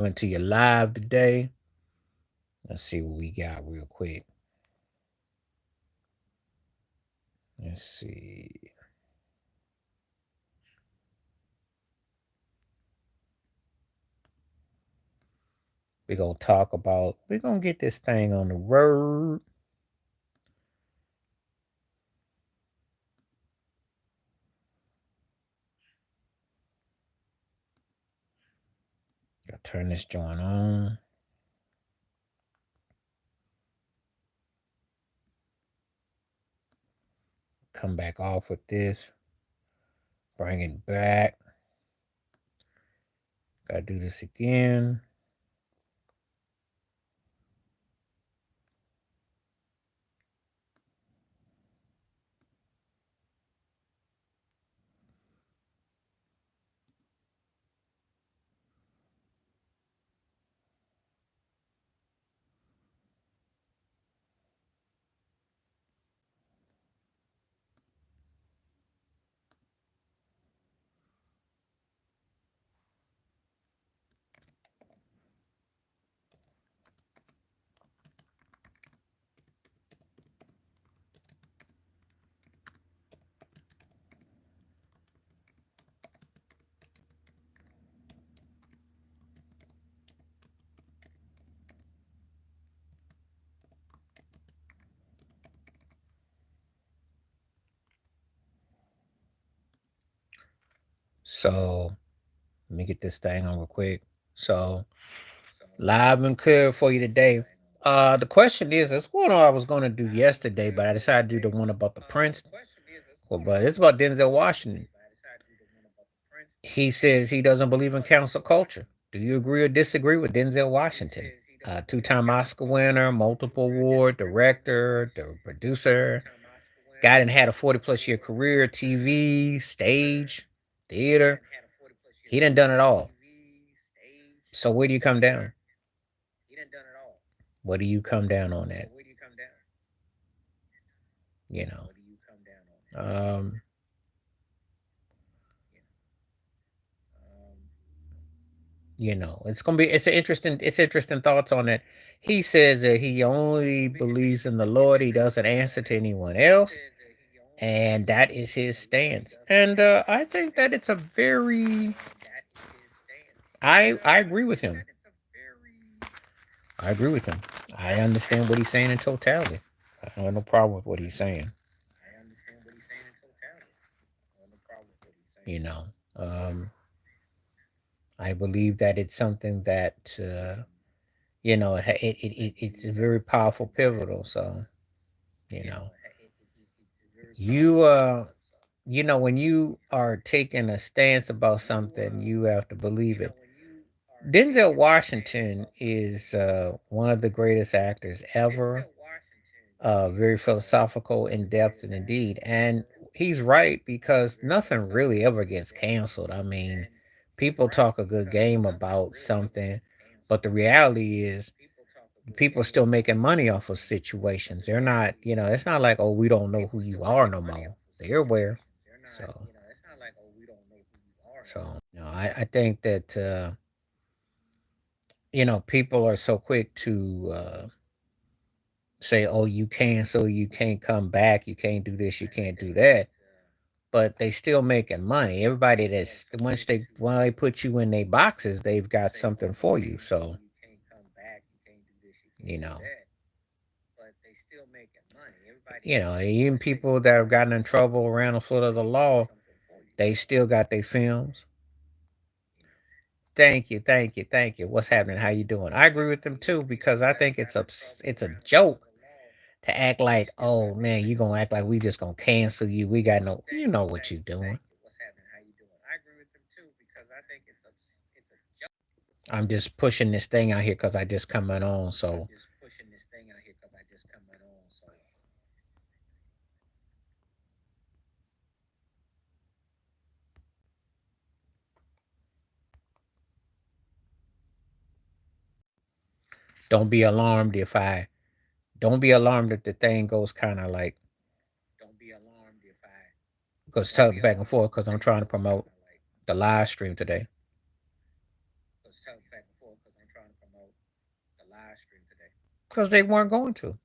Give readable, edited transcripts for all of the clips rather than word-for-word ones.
Coming to you live today. Let's see what we got real quick. Let's see. We're gonna get this thing on the road. Gotta turn this joint on. Come back off with this. Bring it back. Gotta do this again. So let me get this thing on real quick. So live and clear for you today. The question is, it's one I was gonna do yesterday, but I decided to do the one about the prince. Well, but it's about Denzel Washington. He says he doesn't believe in cancel culture. Do you agree or disagree with Denzel Washington? Two-time Oscar winner, multiple award, director, the producer. Guy done had a 40-plus year career, TV, stage, theater. He done it all. So where do you come down? What do you come down on that? You know. Um, it's interesting thoughts on it. He says that he only believes in the Lord. He doesn't answer to anyone else. And that is his stance. And I think that it's a very I agree with him. I agree with him. I understand what he's saying in totality. I have no problem with what he's saying. You know, um, I believe that it's something that it's very powerful, pivotal. So you know, you when you are taking a stance about something, you have to believe it. Denzel Washington is one of the greatest actors ever. Very philosophical, in depth, and indeed. And he's right because nothing really ever gets canceled. I mean, people talk a good game about something, but the reality is people are still making money off of situations. They're not, it's not like, oh, we don't know who you are no more. They're aware. So, I think that, people are so quick to say, oh, you cancel, you can't come back, you can't do this, you can't do that. But they still making money. Everybody that's when they put you in their boxes, they've got something for you. So, you know, even people that have gotten in trouble around the foot of the law, they still got their films. Thank you, thank you, thank you. What's happening? How you doing? I agree with them too because I think it's a joke to act like, oh man, you gonna act like we just gonna cancel you. We got no, you know what you doing. I'm just pushing this thing out here because I just coming on. So don't be alarmed if I don't be alarmed if the thing goes kind of like goes back and forth because I'm trying to promote the live stream today. because they weren't going to.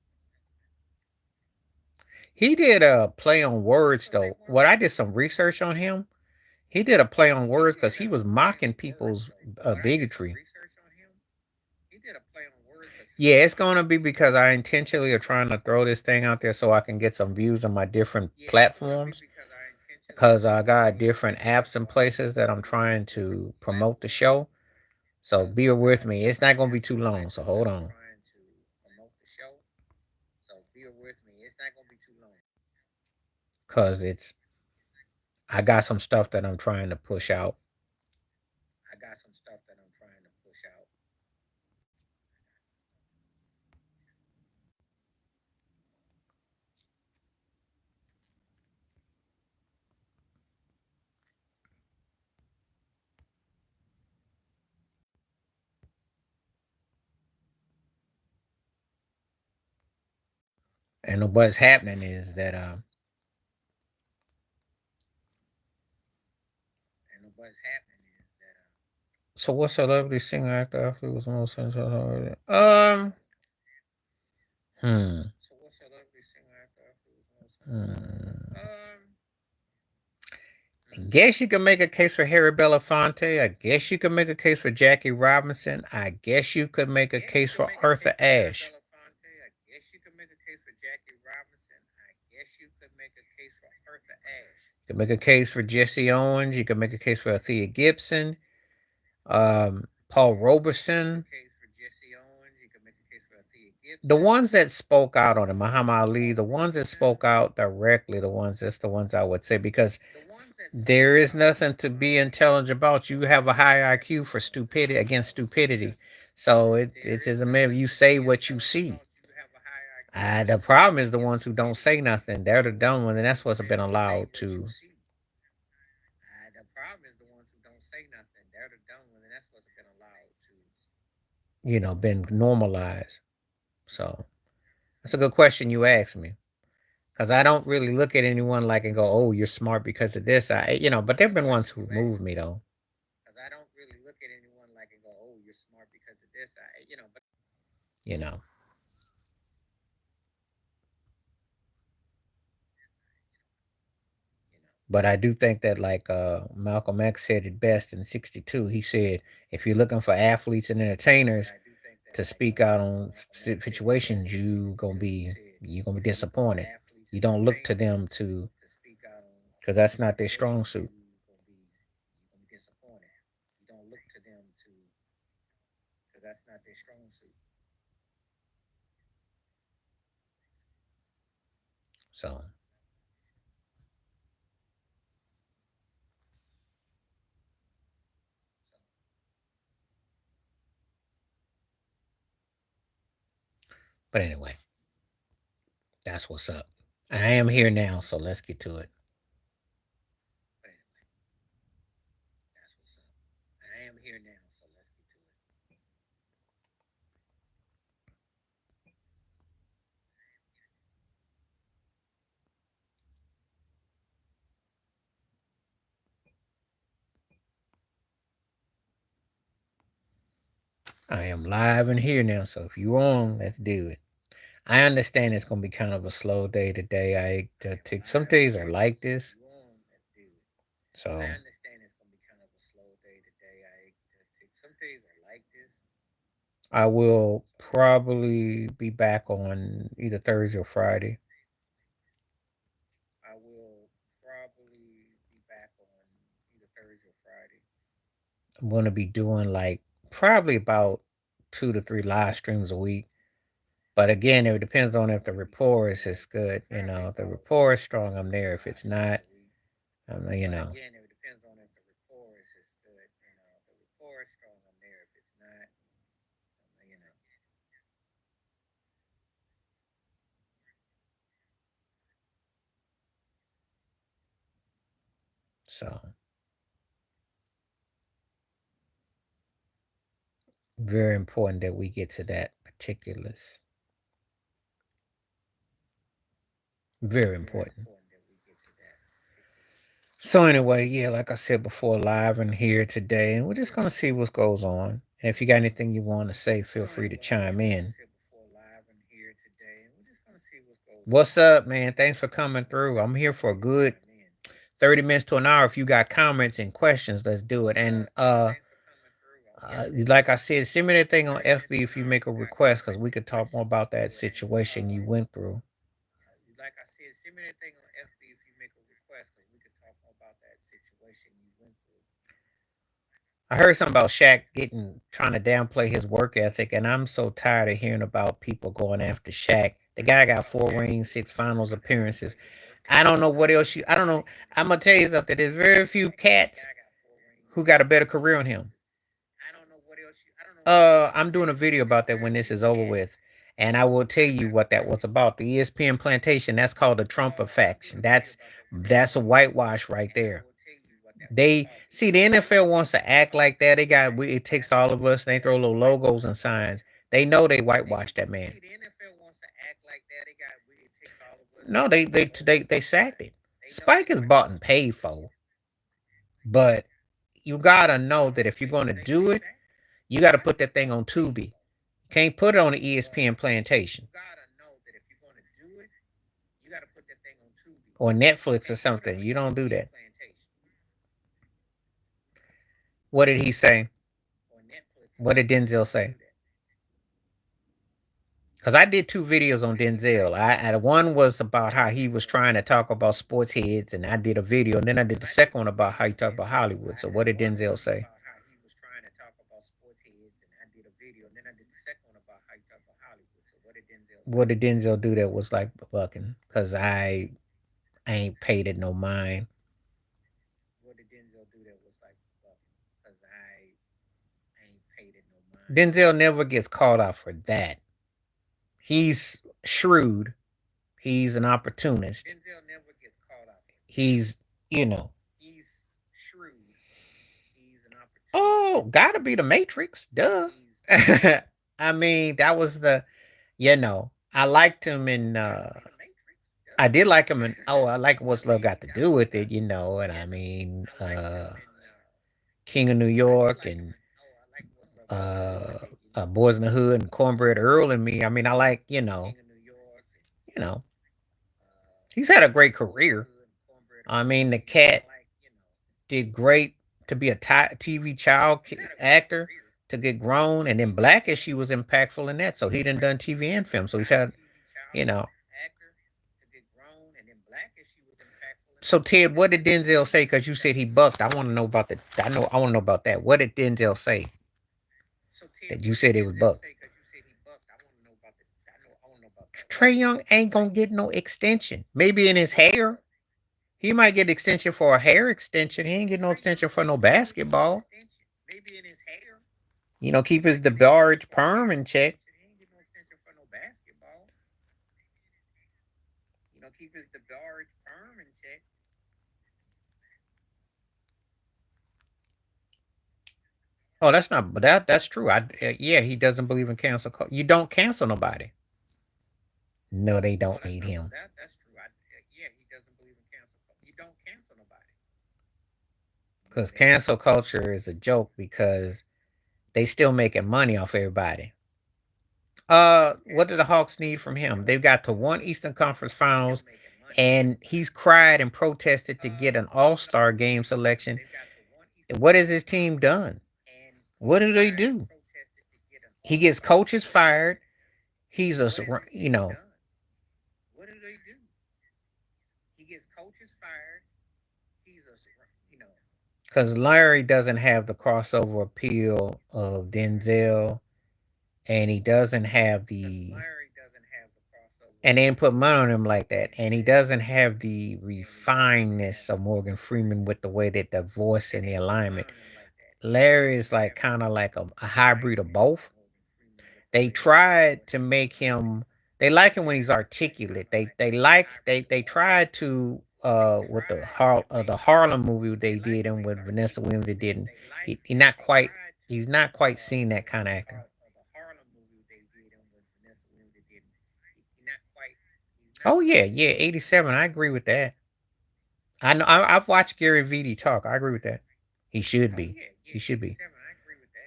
He did a play on words though. What I did some research on him. He did a play on words because he was mocking people's bigotry. Yeah, it's gonna be because I intentionally are trying to throw this thing out there so I can get some views on my different platforms. Because I got different apps and places that I'm trying to promote the show. So bear with me. It's not gonna be too long. So hold on. Cause I got some stuff that I'm trying to push out. And what's happening is that so what celebrity singer actor athlete was the most sensational? Hmm. Hmm. I guess you can make a case for Harry Belafonte. I guess you can make a case for Jackie Robinson. I guess you could make a case for Arthur Ashe. You can make a case for Jesse Owens. You can make a case for Althea Gibson, Paul Robeson. The ones that spoke out on it, Muhammad Ali, the ones that spoke out directly, that's the ones I would say because there is nothing to be intelligent about. You have a high IQ for stupidity against stupidity. So it's as a matter you say what you see. The problem is the ones who don't say nothing. They're the dumb ones, and that's what's been allowed to. Been normalized. So that's a good question you asked me. Because I don't really look at anyone like and go, "Oh, you're smart because of this." But there've been ones who moved me though. You know, but I do think that like Malcolm X said it best in '62. He said, "If you're looking for athletes and entertainers to speak out on situations, you're gonna be disappointed. You don't look to them to because that's not their strong suit." So, but anyway, that's what's up. And I am here now, so let's get to it. I am live and here now, so if you're on, let's do it. I understand it's gonna be kind of a slow day today. Some days are like this, so I will probably be back on either Thursday or Friday. I'm gonna be doing like probably about 2 to 3 live streams a week. But again, it depends on if the rapport is good. If the rapport is strong, I'm there. If it's not, I'm, you know. So very important that we get to that particulars. Very important. So anyway, yeah, like I said before, live and here today, and we're just gonna see what goes on. And if you got anything you want to say, feel free to chime in. What's up, man? Thanks for coming through. I'm here for a good 30 minutes to an hour. If you got comments and questions, let's do it. And like I said, send me that thing on FB if you make a request, because we could talk more about that situation you went through. Like I said, send me that thing on FB if you make a request, because we could talk more about that situation you went through. I heard something about Shaq getting trying to downplay his work ethic, and I'm so tired of hearing about people going after Shaq. The guy got 4 rings, 6 finals appearances. I don't know what else you. I don't know. I'm gonna tell you something. There's very few cats who got a better career than him. I'm doing a video about that when this is over with, and I will tell you what that was about. The ESPN plantation. That's called the Trump effect. That's a whitewash right there. They see the NFL wants to act like that. It takes all of us. They throw little logos and signs. They know they whitewashed that man. No, they sacked it. Spike is bought and paid for, but you gotta know that if you're gonna do it, you gotta put that thing on Tubi. Can't put it on the ESPN plantation or Netflix or something. You don't do that. What did he say? What did Denzel say? Because I did 2 videos on Denzel. One was about how he was trying to talk about sports heads, and I did a video, and then I did the second one about how he talked about Hollywood. So what did Denzel say? What did Denzel do that was like fucking? Because I ain't paid it no mind. What did Denzel do that was like fucking? Because I ain't paid it no mind. Denzel never gets called out for that. He's shrewd. He's an opportunist. Denzel never gets called out. He's, he's shrewd. He's an opportunist. Oh, gotta be the Matrix. Duh. I mean, that was I liked him in I did like him in I like What's Love Got to Do with It, and I mean King of New York and uh, Boys in the Hood and Cornbread Earl and Me. I mean, I like, you know, he's had a great career. I mean, the cat did great to be a TV child actor to get grown, and then Blackish, she was impactful in that. So he done TV and film. So he's had, you know. So Ted, what did Denzel say? Because you said he bucked. I want to know about the. I want to know about that. What did Denzel say? That you said it was bucked. Trey Young ain't gonna get no extension. Maybe in his hair. He might get extension for a hair extension. He ain't get no extension for no basketball. Maybe in his hair. Keep his DeBarge perm in check. Keep his DeBarge perm in check. Oh, that's not. But that's true. Yeah, he doesn't believe in cancel. You don't cancel nobody. No, they don't need him. That's true. Yeah, he doesn't believe in cancel. You don't cancel nobody. Because cancel culture is a joke because they still making money off everybody. What do the Hawks need from him? They've got to one Eastern Conference Finals, and he's cried and protested to get an All-Star game selection. What has his team done? What do they do? He gets coaches fired. He's a, you know. What do they do? He gets coaches fired. He's a, because Larry doesn't have the crossover appeal of Denzel, and he doesn't have the. And they didn't put money on him like that. And he doesn't have the refinedness of Morgan Freeman with the way that the voice and the alignment. Larry is like kind of like a hybrid of both. They tried to make him. They like him when he's articulate. They tried to with the Harlem movie they did and with Vanessa Williams they didn't. He not quite. He's not quite seen that kind of acting. Oh yeah, yeah, 87. I agree with that. I know. I've watched Gary Vee talk. I agree with that. He should be. He should be.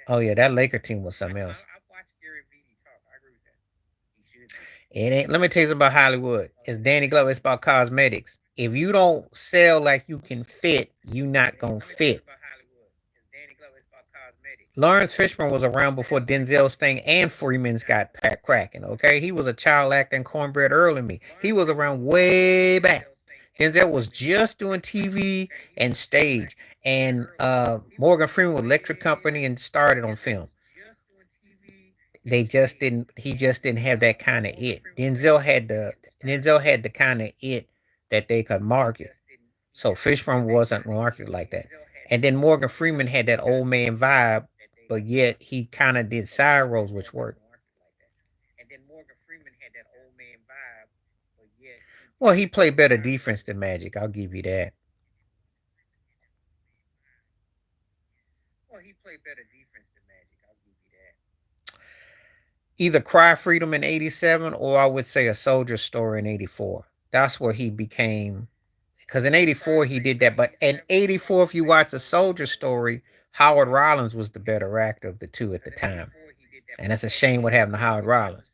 Oh yeah, that Laker team was something else. It ain't. Let me tell you something about Hollywood. It's Danny Glover. It's about cosmetics. If you don't sell like you can fit, you not gonna fit. Lawrence Fishburne was around before Denzel's thing and Freeman's got cracking. Okay, he was a child acting cornbread early than me. He was around way back. Denzel was just doing TV and stage, and Morgan Freeman with Electric Company and started on film. They just didn't. He just didn't have that kind of it. Denzel had the kind of it that they could market. So Fishburne wasn't marketed like that. And then Morgan Freeman had that old man vibe, but yet he kind of did side roles, which worked. Well, he played better defense than Magic. I'll give you that. Either Cry Freedom in '87 or I would say A Soldier's Story in '84. That's where he became. Because in '84 he did that, but in '84, if you watch A Soldier Story, Howard Rollins was the better actor of the two at the time, and that's a shame what happened to Howard Rollins.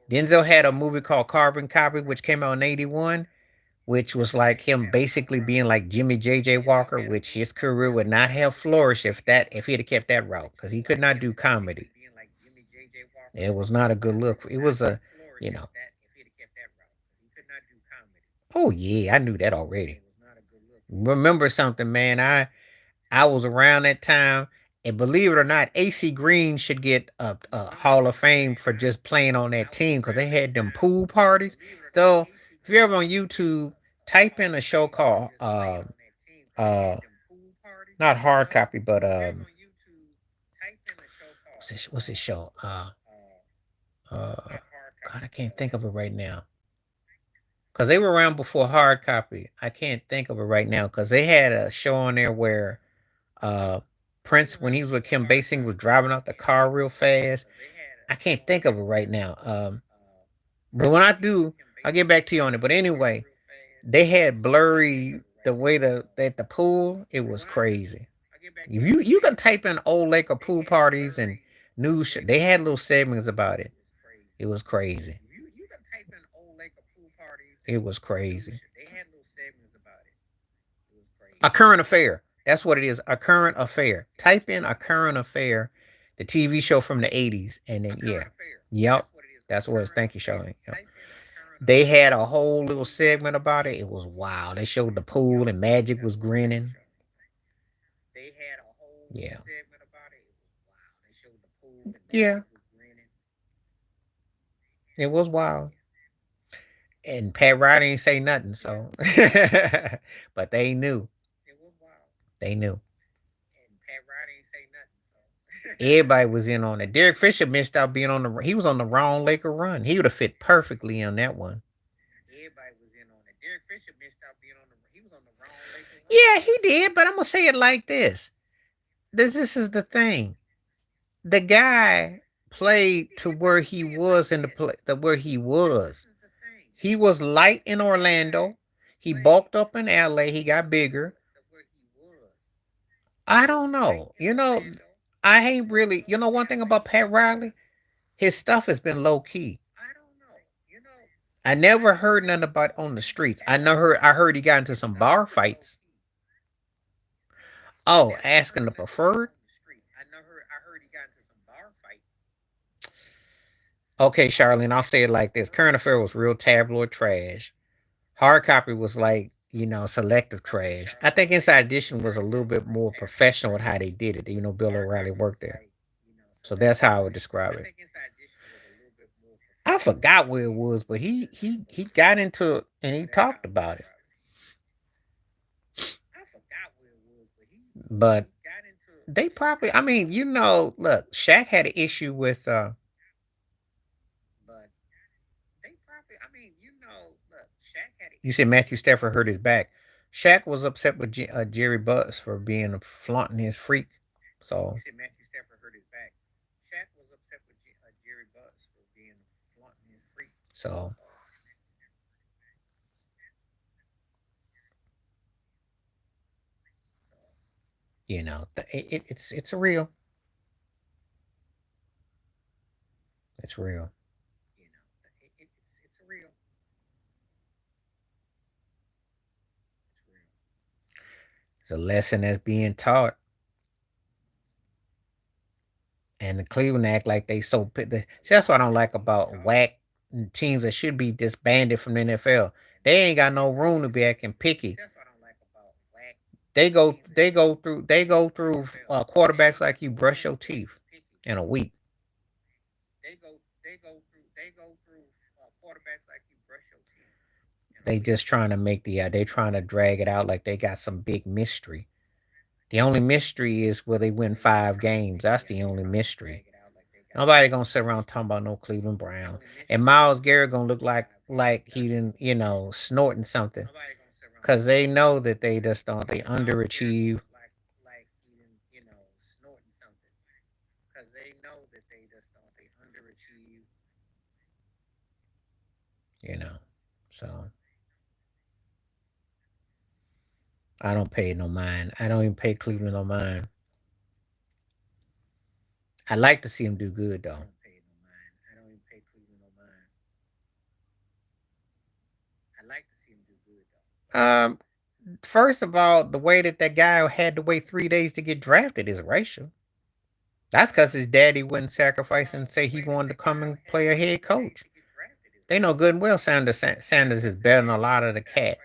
Denzel had a movie called Carbon Copy, which came out in '81, which was like him basically being like Jimmy J.J. Walker, which his career would not have flourished if he'd have kept that route, because he could not do comedy. It was not a good look. It was a, you know. Oh yeah, I knew that already. Remember something, man? I was around that time, and believe it or not, AC Green should get a Hall of Fame for just playing on that team because they had them pool parties. So if you're ever on YouTube, type in a show called uh not hard copy, but what's this show? God, I can't think of it right now. Cause they were around before hard copy. I can't think of it right now because they had a show on there where uh Prince, when he was with Kim Basinger, was driving out the car real fast. I can't think of it right now. But when I do, I'll get back to you on it. But anyway, they had blurry the way the at the pool. It was crazy. You can type in old Laker pool parties and news. They had little segments about it. It was crazy. It was crazy. A current affair. That's what it is. A current affair. Type in a current affair, the TV show from the '80s, and then yeah, yep, that's what it's. Thank you, Charlene. Yep. They had a whole little segment about it. It was wild. They showed the pool and Magic was grinning. Yeah, yeah, it was wild. And Pat Ryde ain't say nothing, so but they knew. They knew. Everybody was in on it. Derek Fisher missed out being on the. He was on the wrong Laker run. He would have fit perfectly on that one. Yeah, he did. But I'm gonna say it like this. This is the thing. The guy played to where he was in the play. The where he was. He was light in Orlando. He bulked up in LA. He got bigger. I don't know. I ain't really. One thing about Pat Riley, his stuff has been low key. I never heard nothing about on the streets. I heard he got into some bar fights. Oh, asking the preferred. Okay, Charlene, I'll say it like this: Current Affair was real tabloid trash. Hard copy was like selective trash. I think Inside Edition was a little bit more professional with how they did it. Bill O'Reilly worked there, so that's how I would describe it. I forgot where it was, but he got into it and he talked about it. But they probably, I mean, look, Shaq had an issue with you said Matthew Stafford hurt his back. Shaq was upset with Jerry Buss for being flaunting his freak. So so it's real. It's real. It's a lesson that's being taught. And the Cleveland act like they so see, that's what I don't like about whack teams that should be disbanded from the NFL. They ain't got no room to be acting picky. They go through quarterbacks like you brush your teeth in a week. They just trying to make they trying to drag it out like they got some big mystery. The only mystery is will they win 5 games. That's the only mystery. Nobody gonna sit around talking about no Cleveland Brown. And Miles Garrett gonna look like he didn't, snorting something. Cause they know that they just don't they underachieve. You know. So I don't pay no mind. I don't even pay Cleveland no mind. I like to see him do good though. Um, first of all, the way that guy had to wait 3 days to get drafted is racial. That's because his daddy wouldn't sacrifice and say he wanted to come and play a head coach. They know good and well Sanders is better than a lot of the cats.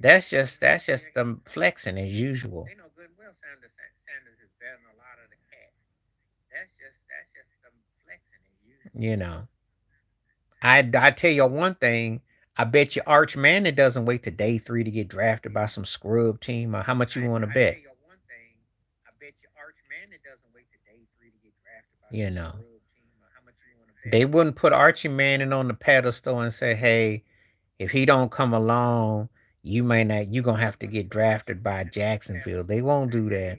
That's just them flexing as usual. You know. I tell you one thing. I bet you Arch Manning doesn't wait to day 3 to get drafted by some scrub team. Or how much you want to bet? You know. They wouldn't put Archie Manning on the pedestal and say, "Hey, if he don't come along, you may not. You gonna have to get drafted by Jacksonville." They won't do that.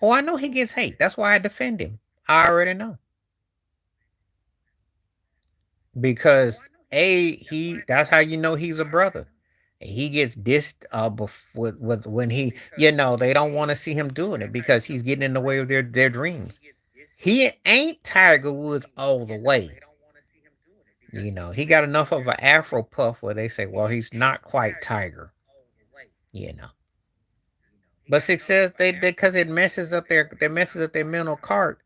Oh, I know he gets hate. That's why I defend him. I already know because he. That's how you know he's a brother. He gets dissed with when he they don't want to see him doing it because he's getting in the way of their dreams. He ain't Tiger Woods all the way. He got enough of an Afro puff where they say, well, he's not quite Tiger. You know, but success they because it messes up their mental cart.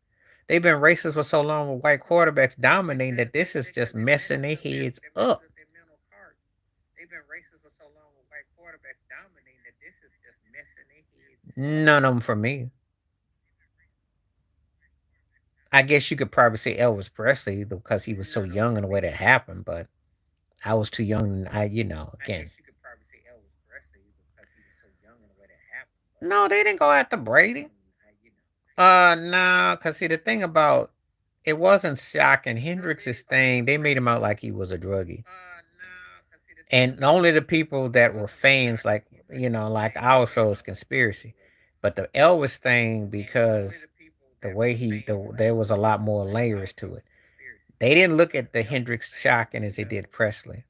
They've been racist for so long with white quarterbacks dominating that this is just messing their heads up. None of them for me. I guess you could probably say Elvis Presley because he was so young in the way that happened, but I was too young. Again. No, they didn't go after Brady. No, cause see the thing about it wasn't shocking Hendrix's thing. They made him out like he was a druggie, and only the people that were fans, like I always felt it was conspiracy. But the Elvis thing, because there was a lot more layers to it. They didn't look at the Hendrix shocking as they did Presley.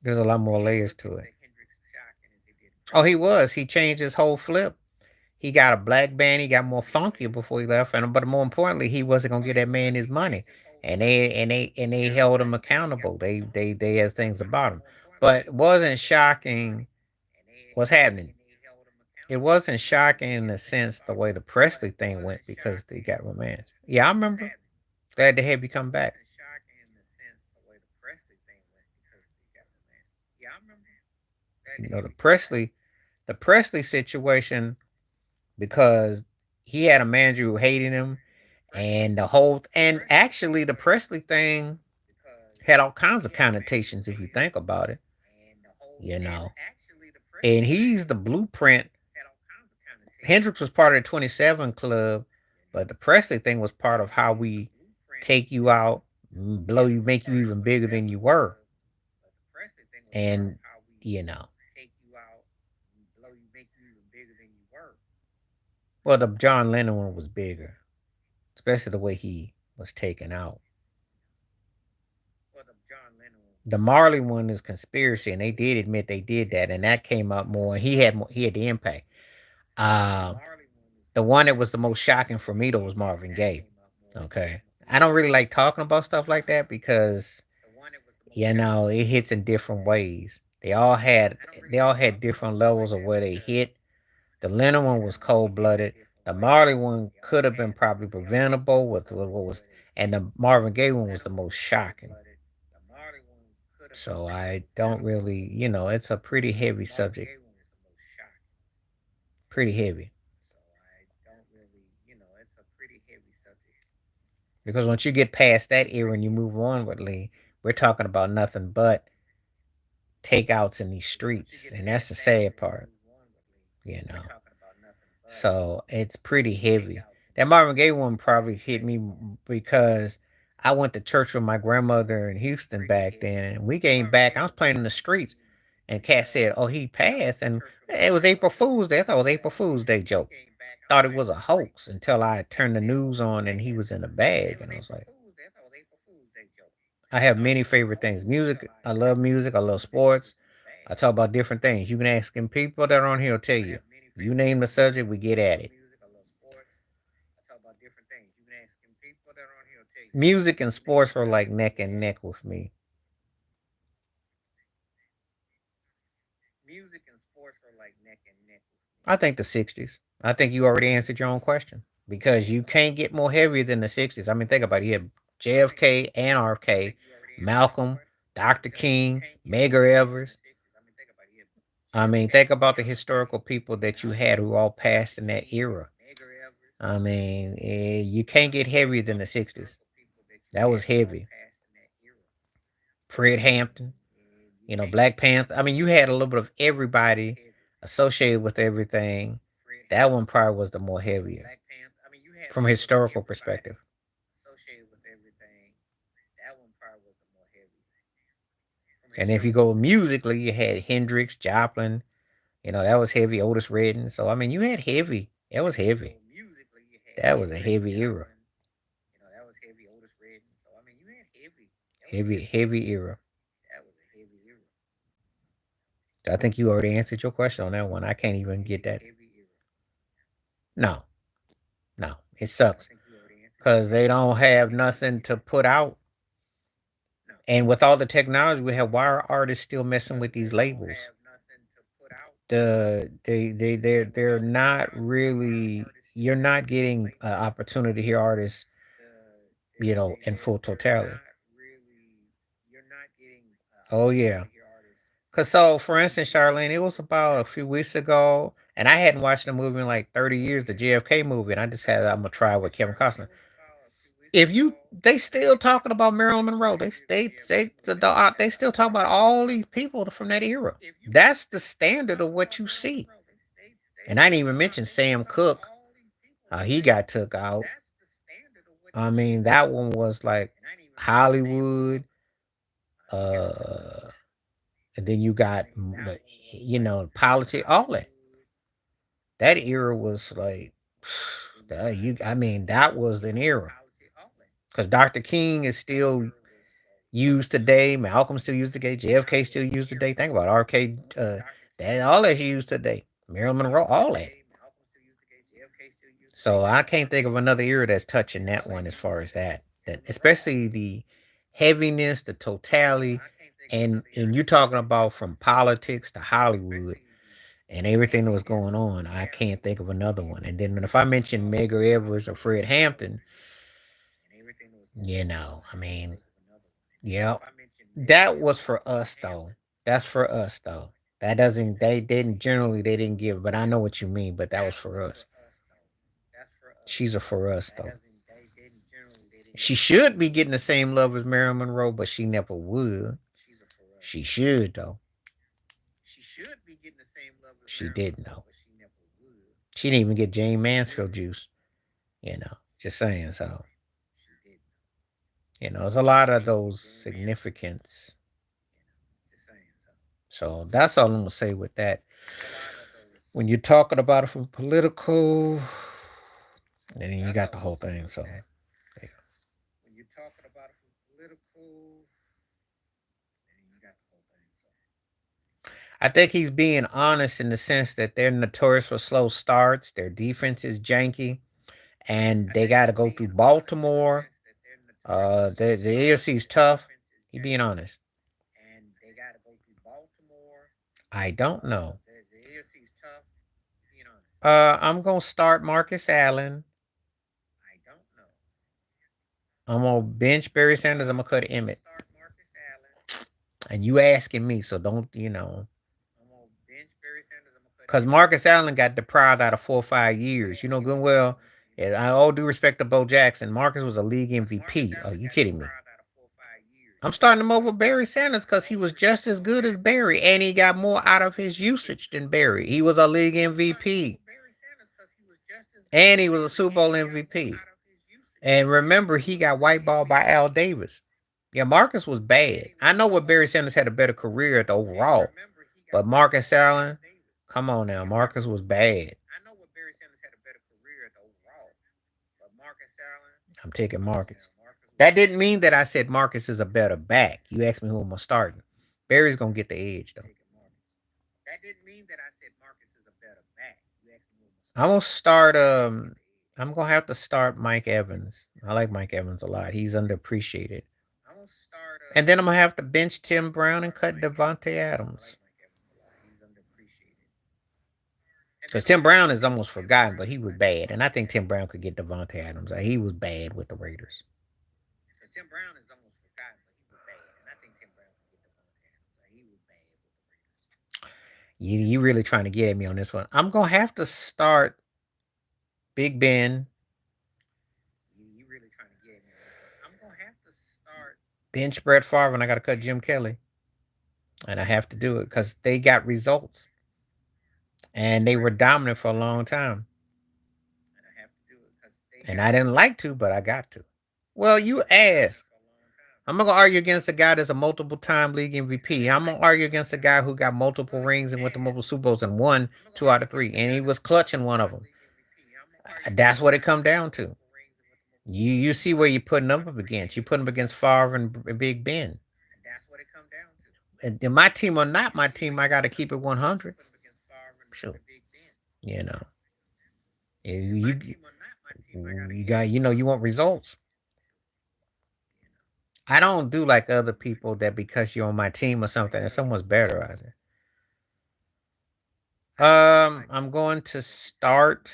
There's a lot more layers to it. Oh, he was. He changed his whole flip. He got a black band. He got more funky before he left, and but more importantly, he wasn't gonna give that man his money, and they held him accountable. They had things about him, but it wasn't shocking what's happening. It wasn't shocking in the sense the way the Presley thing went because they got romance. Yeah, I remember. Glad to have you come back. The Presley situation because he had a manager who hated him, and and actually the Presley thing had all kinds of connotations if you think about it, you know. And he's the blueprint. Hendrix was part of the 27 Club, but the Presley thing was part of how we take you out, blow you, make you even bigger than you were. And, you know, well, the John Lennon one was bigger, especially the way he was taken out. The Marley one is conspiracy, and they did admit they did that, and that came up more. He had the impact. Uh, the one that was the most shocking for me though was Marvin Gaye. Okay, I don't really like talking about stuff like that because it hits in different ways. They all had different levels of where they hit. The Leonard one was cold blooded. The Marley one could have been probably preventable with what was, and the Marvin Gaye one was the most shocking. So I don't really, it's a pretty heavy subject. Pretty heavy. Because once you get past that era and you move onwardly, we're talking about nothing but takeouts in these streets. And that's the sad part, you know. So it's pretty heavy. That Marvin Gaye one probably hit me because I went to church with my grandmother in Houston back then. And we came back. I was playing in the streets. And Cat said, "Oh, he passed." And it was April Fool's Day. I thought it was April Fool's Day joke. Thought it was a hoax until I turned the news on and he was in a bag. And I was like, I have many favorite things. Music, I love music. I love sports. I talk about different things. You can ask them people that are on here will tell you. You name the subject, we get at it. Music and sports were like neck and neck with me. I think the 60s. I think you already answered your own question because you can't get more heavier than the 60s. I mean, think about it. You had JFK and RFK, Malcolm, Dr. King, Medgar Evers. I mean, think about the historical people that you had who all passed in that era. I mean, you can't get heavier than the 60s. That was heavy. Fred Hampton, Black Panther. I mean, you had a little bit of everybody associated with everything. That one probably was the more heavier from a historical perspective. And if you go musically, you had Hendrix, Joplin. That was heavy. Otis Redding. So I mean, you had heavy. It was heavy. That was a heavy era. Heavy, heavy era. I think you already answered your question on that one. I can't even get that. No, no, it sucks because they don't have nothing to put out. And with all the technology we have, why are artists still messing with these labels? They're not really. You're not getting an opportunity to hear artists, in full totality. Oh yeah. Cause so, for instance, Charlene, it was about a few weeks ago, and I hadn't watched the movie in like 30 years, the JFK movie, and I just had I'm gonna try with Kevin Costner. If you they still talking about Marilyn Monroe. They still talk about all these people from that era. That's the standard of what you see. And I didn't even mention Sam Cooke, how he got took out. I mean, that one was like Hollywood, uh, and then you got politics, all that. That era was like, I mean, that was an era because Dr. King is still used today. Malcolm still used today. JFK still used today. Think about RK, that all that's used today. Marilyn Monroe, all that. So I can't think of another era that's touching that one as far as that. That especially the heaviness, the totality, and you talking about from politics to Hollywood and everything that was going on. I can't think of another one. And then if I mention Medgar Evers or Fred Hampton, I mean, yeah, that was for us though. That's for us though. That doesn't. They didn't give, but I know what you mean. But that was for us. She's a for us though. She should be getting the same love as Marilyn Monroe, but she never would. She should though. She didn't though. She didn't even get Jane Mansfield juice. Just saying. So there's a lot of those significance. So that's all I'm gonna say with that. When you're talking about it from political, and then you got the whole thing. So yeah. I think he's being honest in the sense that they're notorious for slow starts. Their defense is janky, and they got to go through Baltimore. The AFC's tough. He being honest. I don't know. I'm gonna start Marcus Allen. I'm gonna bench Barry Sanders. I'm gonna cut Emmett. And you asking me, so don't because Marcus Allen got deprived out of 4 or 5 years. You know good and well. And I all due respect to Bo Jackson. Marcus was a league MVP. Are you kidding me? I'm starting him over Barry Sanders because he was just as good as Barry, and he got more out of his usage than Barry. He was a league MVP, and he was a Super Bowl MVP. And remember, he got whiteballed by Al Davis. Yeah, Marcus was bad. I know what Barry Sanders had a better career at the overall, but Marcus Allen, come on now, Marcus was bad. I'm taking Marcus. That didn't mean that I said Marcus is a better back. You asked me who am I starting. Barry's gonna get the edge though. I'm gonna start. I'm gonna have to start Mike Evans. I like Mike Evans a lot. He's underappreciated. And then I'm gonna have to bench Tim Brown and cut Devontae Adams. Because Tim Brown is almost forgotten, but he was bad, and I think Tim Brown could get Devontae Adams. He was bad with the Raiders. You really trying to get at me on this one? I'm gonna have to start Big Ben. Bench Brett Favre, and I got to cut Jim Kelly, and I have to do it because they got results, and they were dominant for a long time. And I didn't like to, but I got to. Well, you asked. I'm gonna argue against a guy that's a multiple time league MVP. I'm gonna argue against a guy who got multiple rings and went to multiple Super Bowls and won 2 out of 3, and he was clutching one of them. That's what it come down to. You see where you putting them up against. You put them against Favre and Big Ben. And my team or not my team, I got to keep it 100. Sure, you know, you got you want results. I don't do like other people that because you're on my team or something, and someone's better out there. I'm going to start.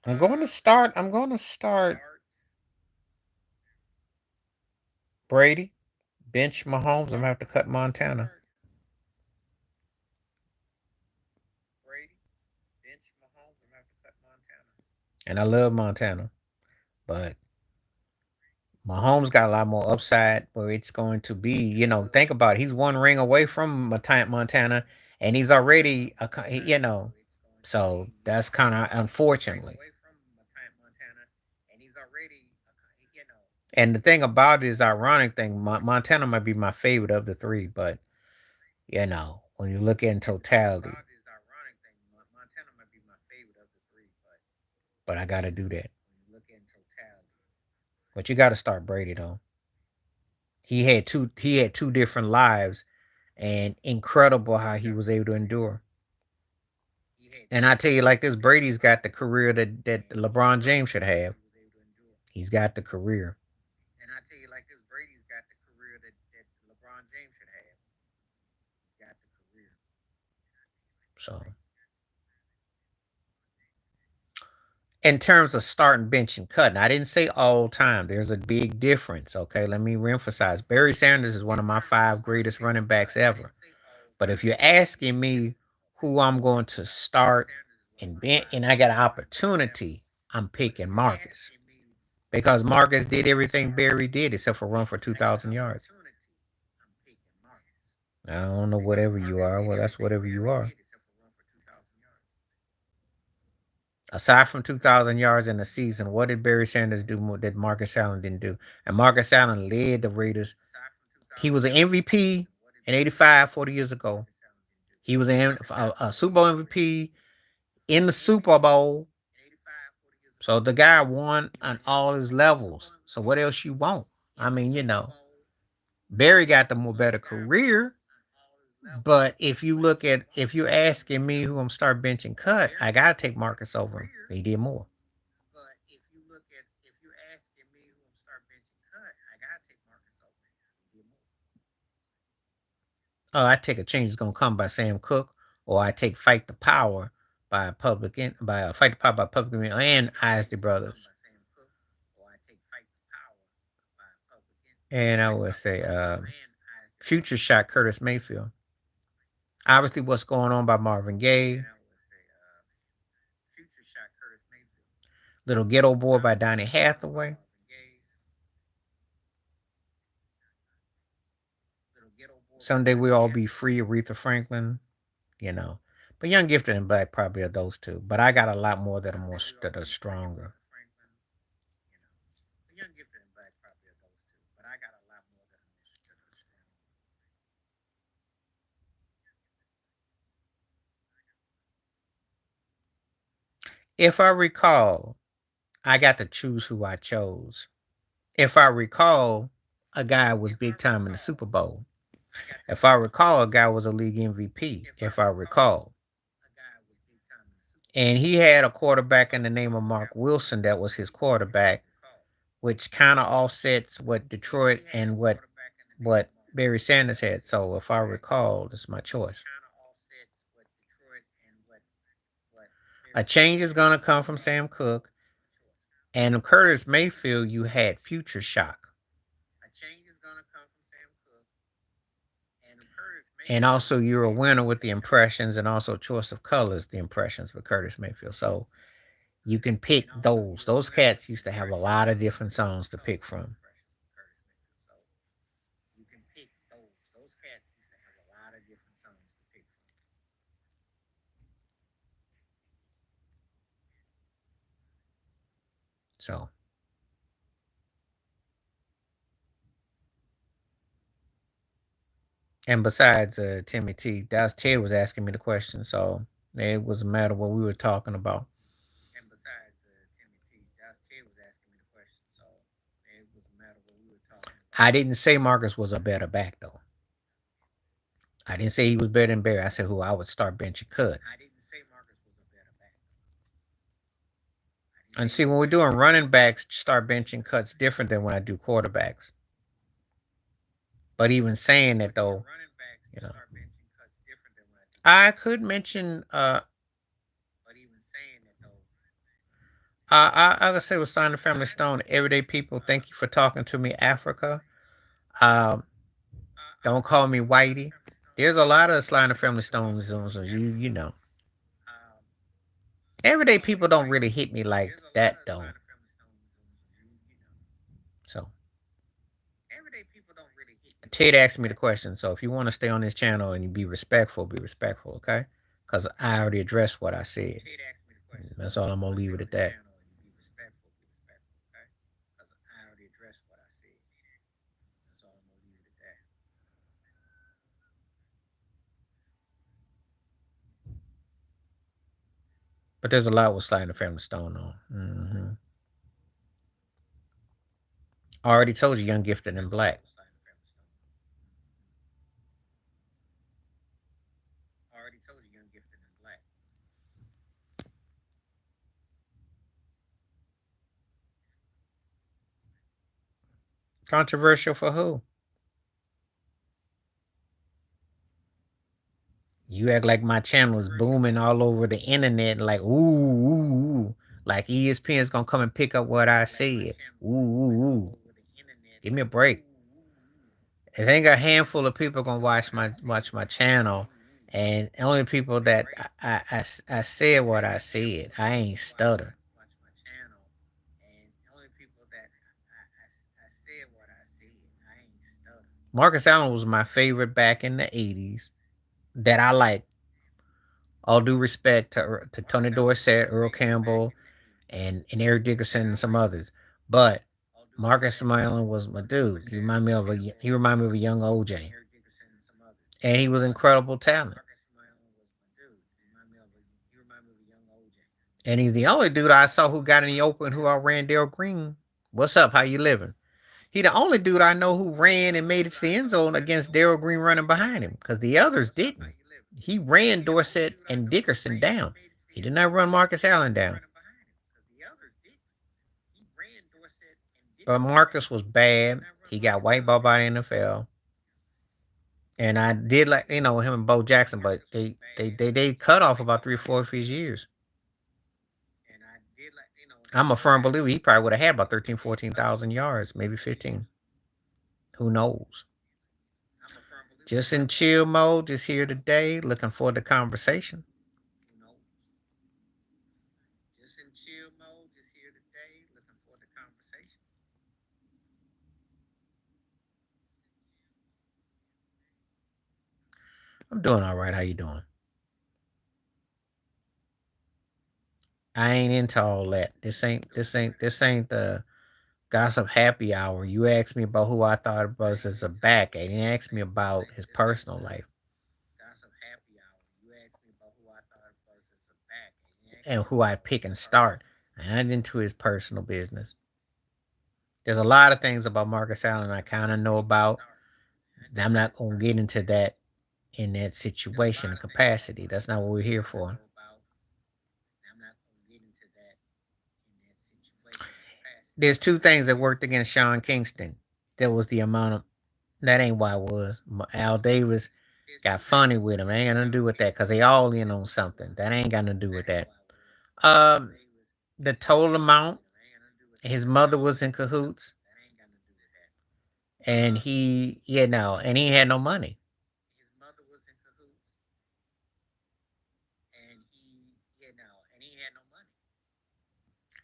I'm going to start. I'm going to start Brady. Bench Mahomes. I'm gonna have to cut Montana. And I love Montana, but Mahomes got a lot more upside where it's going to be, think about it. He's one ring away from Montana, and he's already, so that's kind of unfortunately. And the thing about it is, ironic thing, Montana might be my favorite of the three, but, when you look in totality, but I got to do that. But you got to start Brady though. He had two different lives, and incredible how he was able to endure. And I tell you like this, Brady's got the career that LeBron James should have. He's got the career. So in terms of starting, bench, and cutting, I didn't say all time. There's a big difference. Okay, let me reemphasize. Barry Sanders is one of my 5 greatest running backs ever. But if you're asking me who I'm going to start and bench, and I got an opportunity, I'm picking Marcus because Marcus did everything Barry did except for run for 2,000 yards. I don't know whatever you are. Well, that's whatever you are. Aside from 2,000 yards in the season, what did Barry Sanders do that Marcus Allen didn't do? And Marcus Allen led the Raiders. He was an MVP in '85, 40 years ago. He was a Super Bowl MVP in the Super Bowl. So the guy won on all his levels. So what else you want? I mean, Barry got the more better career, but if you're asking me who I'm start benching cut, I gotta take Marcus over him. He did more. But if you're asking me who I'm start benching cut, I gotta take Marcus over him. He did more. I take a change is gonna come by Sam Cooke, or I take Fight the Power by Fight the Power by Public and Isley Brothers. And I would say Future shot Curtis Mayfield. Obviously, What's Going On by Marvin Gaye. Little Ghetto Boy by Donny Hathaway. Someday We'll All Be Free, Aretha Franklin. You know, but Young Gifted and Black probably are those two. But I got a lot more that are stronger. Young Gifted and Black probably are those two. But I got a lot more that are stronger. If I recall, I got to choose who I chose. If I recall, a guy was big time in the Super Bowl. If I recall, a guy was a league MVP. If I recall. And he had a quarterback in the name of Mark Wilson that was his quarterback, which kind of offsets what Detroit and what Barry Sanders had. So if I recall, that's my choice. A change is going to come from Sam Cooke. And Curtis Mayfield, you had Future Shock. A change is going to come from Sam Cooke. And also, you're a winner with the impressions, and also Choice of Colors, the impressions with Curtis Mayfield. So you can pick those. Those cats used to have a lot of different songs to pick from. You can pick those. Those cats used to have a lot of different songs to pick from. So. And besides Timmy T, that's Ted was asking me the question, so it was a matter of what we were talking about. And besides Timmy T, that's Ted was asking me the question, so it was a matter of what we were talking about. I didn't say Marcus was a better back though. I didn't say he was better than Barry. I said who I would start benching cut. I didn't say Marcus was a better back. And see, when we're doing running backs, start benching cuts different than when I do quarterbacks. But even saying that though, you know, I could mention. But even saying that though, I would say with Sign the Family Stone, Everyday People. Thank you for talking to me, Africa. Um, don't call me Whitey. There's a lot of Sly and the Family Stones, so you know. Everyday People don't really hit me like that though. So Ted asked me the question, so if you want to stay on this channel and you be respectful, okay? Because I already addressed what I said. That's all I'm gonna leave it at that. But there's a lot with Sly and the Family Stone on. Mm-hmm. I already told you, Young, Gifted, and Black. Controversial for who? You act like my channel is booming all over the internet, like ooh, like ESPN's gonna come and pick up what I said. Ooh. Give me a break. It ain't a handful of people gonna watch my channel, and only people that I said what I said. I ain't stutter. Marcus Allen was my favorite back in the 80s that I like. All due respect to Tony Dorsett, Earl Campbell, and Eric Dickerson and some others. But Marcus Allen was my dude. He reminded me of a young OJ. And he was incredible talent. And he's the only dude I saw who got in the open who outran Darryl Green. What's up? How you living? He the only dude I know who ran and made it to the end zone against Darrell Green running behind him, because the others didn't. He ran Dorsett and Dickerson down. He did not run Marcus Allen down. But Marcus was bad. He got white ball by the NFL. And I did like, him and Bo Jackson, but they cut off about 3 or 4 of his years. I'm a firm believer he probably would have had about 13, 14,000 yards, maybe 15. Who knows? Just in chill mode, just here today, looking for the conversation. I'm doing all right. How you doing? I ain't into all that. This ain't the gossip happy hour. You asked me about who I thought it was as a back. And you asked me about his personal life. And who I pick and start. And not into his personal business. There's a lot of things about Marcus Allen I kind of know about. I'm not going to get into that in that situation and capacity. That's not what we're here for. There's two things that worked against Sean Kingston. There was the amount of that ain't why it was. Al Davis got funny with him. It ain't got nothing to do with that because they all in on something. That ain't got nothing to do with that. Um, the total amount. His mother was in cahoots, and and he had no money.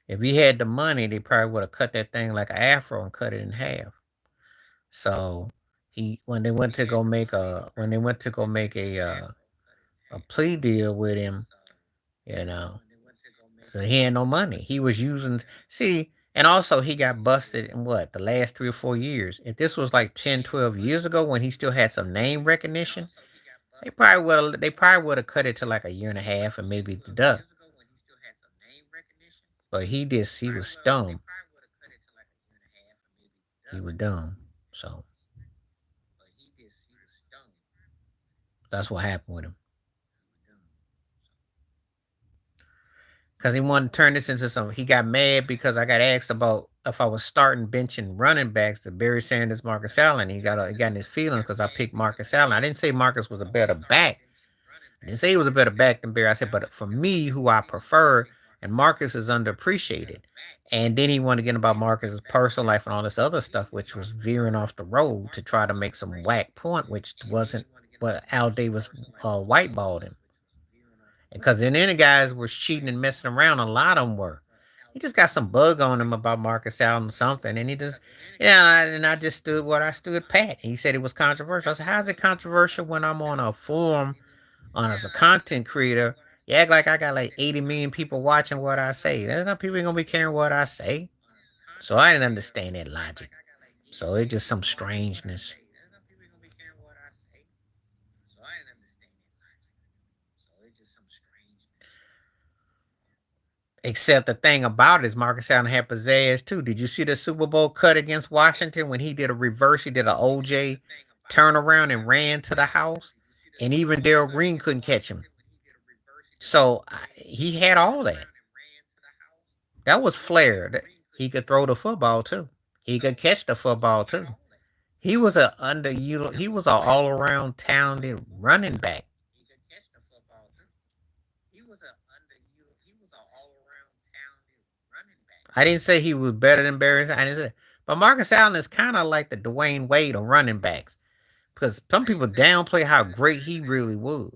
If he had the money, they probably would have cut that thing like an afro and cut it in half. So he when they went to go make a plea deal with him, you know, so he had no money. He was using and also he got busted in what the last 3 or 4 years. If this was like 10, 12 years ago when he still had some name recognition, they probably would have cut it to like a year and a half and maybe deduct. But he was dumb. He was dumb. So that's what happened with him. Because he wanted to turn this into something. He got mad because I got asked about if I was starting benching running backs to Barry Sanders, Marcus Allen. He got in his feelings because I picked Marcus Allen. I didn't say Marcus was a better back. I didn't say he was a better back than Barry. I said, but for me, who I prefer, and Marcus is underappreciated. And then he wanted to get about Marcus's personal life and all this other stuff, which was veering off the road to try to make some whack point, which wasn't what Al Davis whiteballed him. Because then the guys were cheating and messing around. A lot of them were. He just got some bug on him about Marcus Allen or something, and and I just stood what I stood pat. He said it was controversial. I said, how's it controversial when I'm on a forum as a content creator? You act like I got like 80 million people watching what I say. There's no people ain't gonna be caring what I say. So I didn't understand that logic. So it's just some strangeness. Except the thing about it is Marcus Allen had pizzazz too. Did you see the Super Bowl cut against Washington when he did a reverse? He did an OJ turnaround and ran to the house, and even Darrell Green couldn't catch him. So he had all that. That was flair. He could throw the football too. He could catch the football too. He was he was an all around talented running back. I didn't say he was better than Barry. I didn't say, but Marcus Allen is kind of like the Dwayne Wade of running backs because some people downplay how great he really was.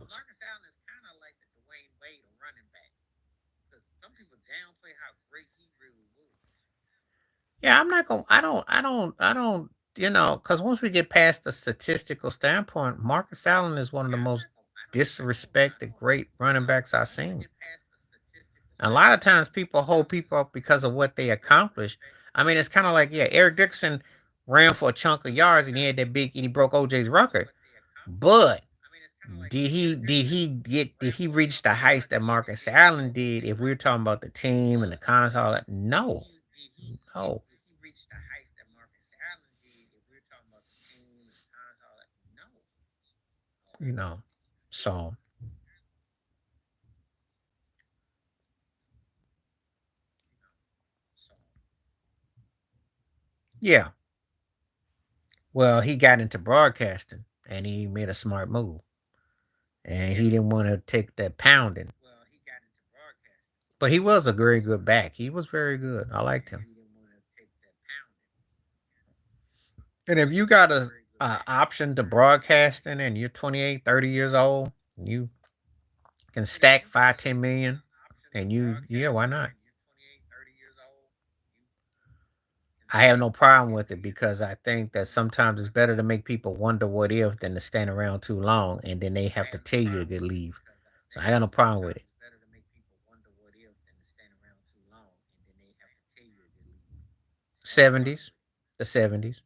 Yeah, I'm not gonna. I don't. Because once we get past the statistical standpoint, Marcus Allen is one of the most disrespected great running backs I've seen. A lot of times people hold people up because of what they accomplish. I mean, it's kind of like, yeah, Eric Dixon ran for a chunk of yards and he had that big and he broke OJ's record. But did he reach the heights that Marcus Allen did if we are talking about the team and the console? No. No. you know. So yeah. Well, he got into broadcasting and he made a smart move. And he didn't want to take that pounding. But he was a very good back. He was very good. I liked him. And if you got a option to broadcasting and you're 28, 30 years old, you can stack 5, 10 million, and yeah, why not? I have no problem with it because I think that sometimes it's better to make people wonder what if than to stand around too long and then they have to tell you to leave. So I got no problem with it. 70s, the 70s,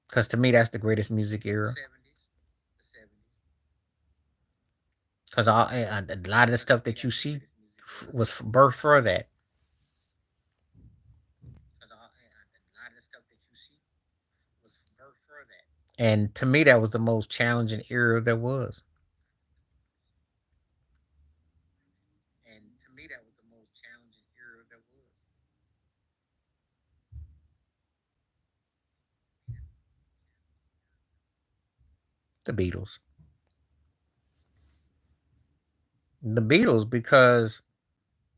because to me that's the greatest music era. Because a lot of the stuff that you see was birthed for that. And to me, that was the most challenging era there was. The Beatles. The Beatles, because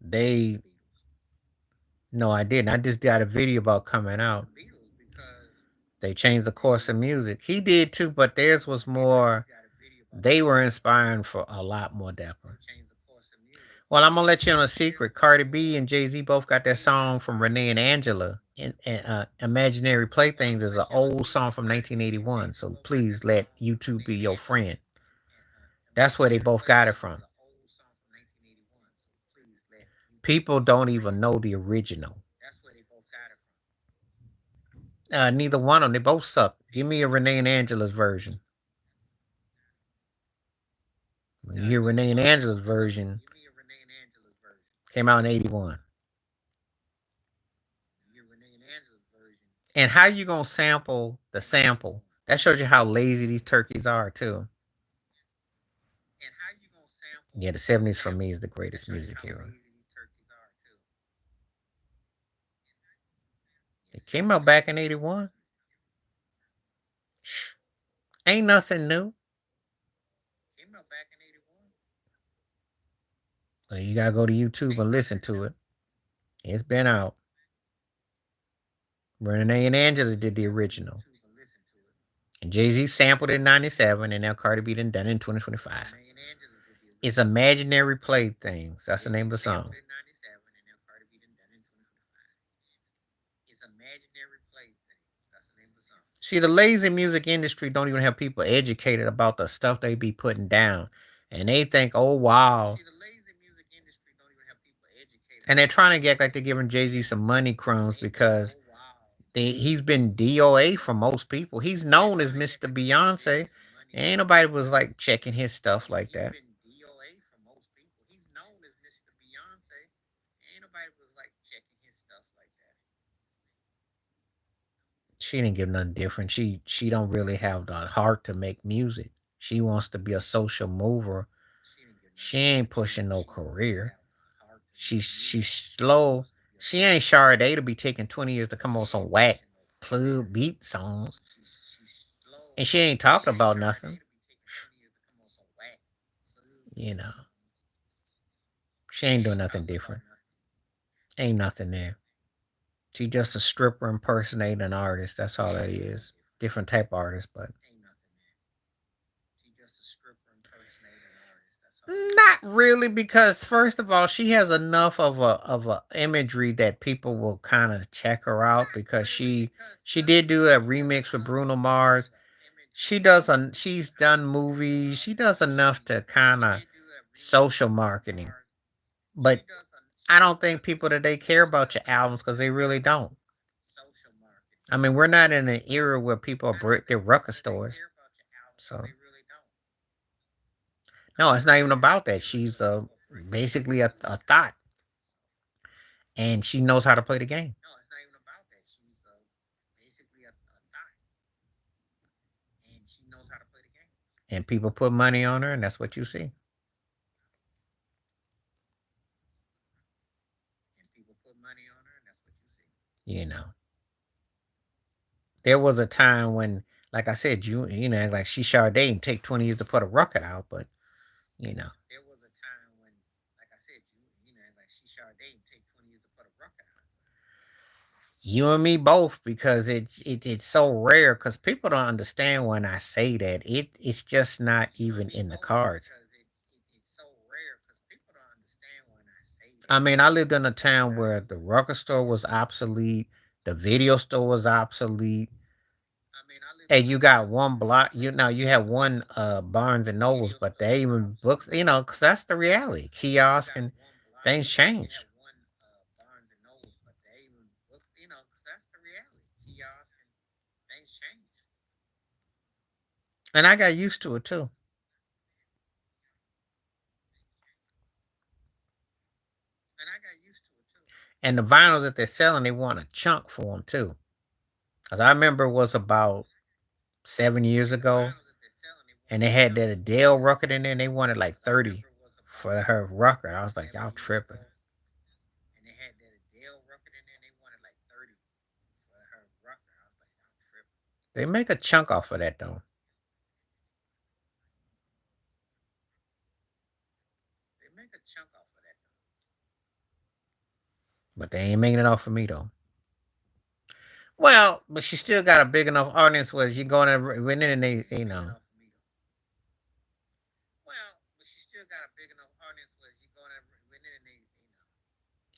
they. No, I didn't. I just got a video about coming out. They changed the course of music. He did too, but theirs was more. They were inspiring for a lot more dapper. Well, I'm gonna let you on a secret. Cardi B and Jay Z both got that song from Renee and Angela. Imaginary Playthings is an old song from 1981. So please let YouTube be your friend. That's where they both got it from. People don't even know the original. Neither one of them. They both suck. Give me a Renee and Angela's version. When you hear Renee and Angela's version, came out in 81. And how you gonna sample the sample? That shows you how lazy these turkeys are too. Yeah, the 70s for me is the greatest music era. It came out back in 81. Ain't nothing new. Well, you gotta go to YouTube and listen to it. It's been out. Renee and Angela did the original. And Jay Z sampled it in 97, and now Cardi B done it in 2025. It's Imaginary Playthings. That's the name of the song. See, the lazy music industry don't even have people educated about the stuff they be putting down. And they think, oh, wow. And they're trying to get like they're giving Jay Z some money crumbs because he's been DOA for most people. He's known as Mr. Beyonce. Ain't nobody was like checking his stuff like that. She didn't give nothing different. She don't really have the heart to make music. She wants to be a social mover. She ain't pushing no career. She's slow. She ain't Sade to be taking 20 years to come on some whack club beat songs. And she ain't talking about nothing. You know. She ain't doing nothing different. Ain't nothing there. She just a stripper impersonating an artist. That's all that is. Different type artist, but not really, because first of all, she has enough of a imagery that people will kind of check her out because she did do a remix with Bruno Mars. She's done movies. She does enough to kind of social marketing. But I don't think people today care about your albums because they really don't. I mean, we're not in an era where people are brick their record stores. So no, it's not even about that. She's basically a thought, and she knows how to play the game. And people put money on her, and that's what you see. You know, there was a time when, like I said, you know, like she Sade and take 20 years to put a record out, but you know, you and me both because it's so rare because people don't understand when I say that it's just not even in the cards. I mean, I lived in a town where the record store was obsolete, the video store was obsolete, and you got one block. You know, you have one Barnes and Nobles, but they even books. You know, because that's the reality. Kiosk and things change, and I got used to it too. And the vinyls that they're selling, they want a chunk for them too. Because I remember it was about 7 years ago, and they had that Adele record in there, and they wanted like 30 for her record. I was like, y'all tripping. They make a chunk off of that though, but they ain't making it off of me though. Well, but she still got a big enough audience where you go in there and they, you know.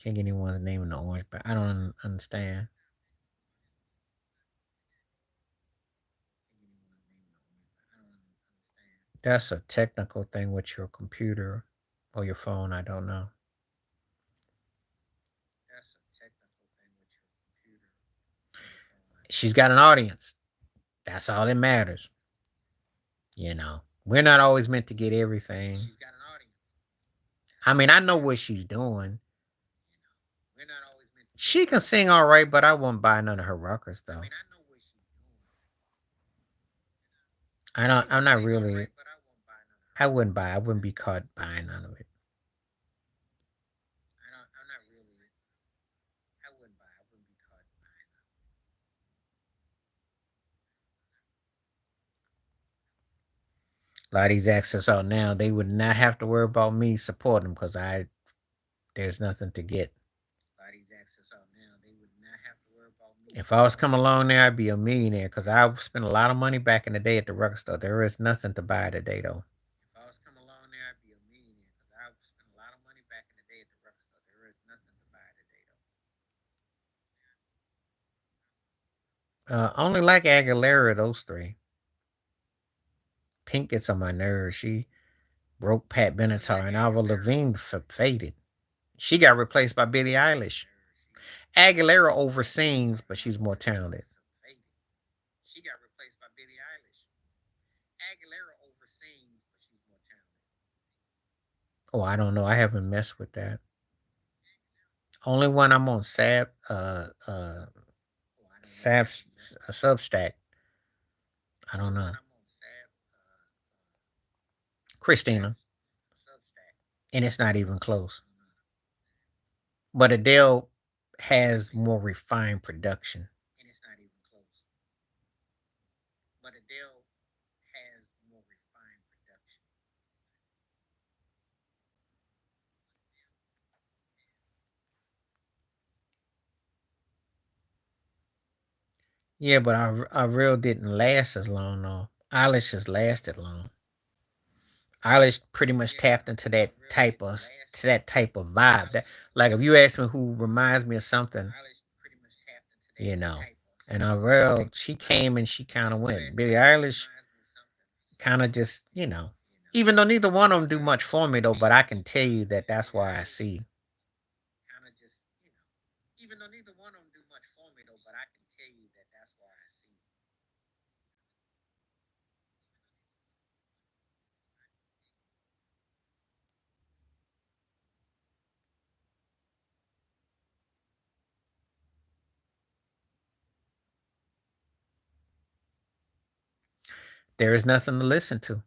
Can't get anyone's name in the orange, but I don't understand. That's a technical thing with your computer or your phone. I don't know. She's got an audience. That's all that matters. You know, we're not always meant to get everything. I mean, I know what she's doing. She can sing all right, but I wouldn't buy none of her records though. I don't. I'm not really. I wouldn't buy. I wouldn't be caught buying none of it. A lot of these actors out now, they would not have to worry about me supporting them because I there's nothing to get. If I was coming along there, I'd be a millionaire because I spent a lot of money back in the day at the record store. There is nothing to buy today though. Only like Aguilera, those three. Pink gets on my nerves. She broke Pat Benatar and Avril Lavigne faded. She got replaced by Billie Eilish. Aguilera oversings, but she's more talented. Oh, I don't know. I haven't messed with that. Only one I'm on Substack. I don't know. Christina, and it's not even close. But Adele has more refined production. Yeah, but I real didn't last as long though. Eilish has lasted long. Eilish pretty much tapped into that type of vibe. That like if you ask me who reminds me of something, you know, and Avril, she came and she kind of went. Billie Eilish kind of just, you know, even though neither one of them do much for me though, but I can tell you that that's why I see. There is nothing to listen to.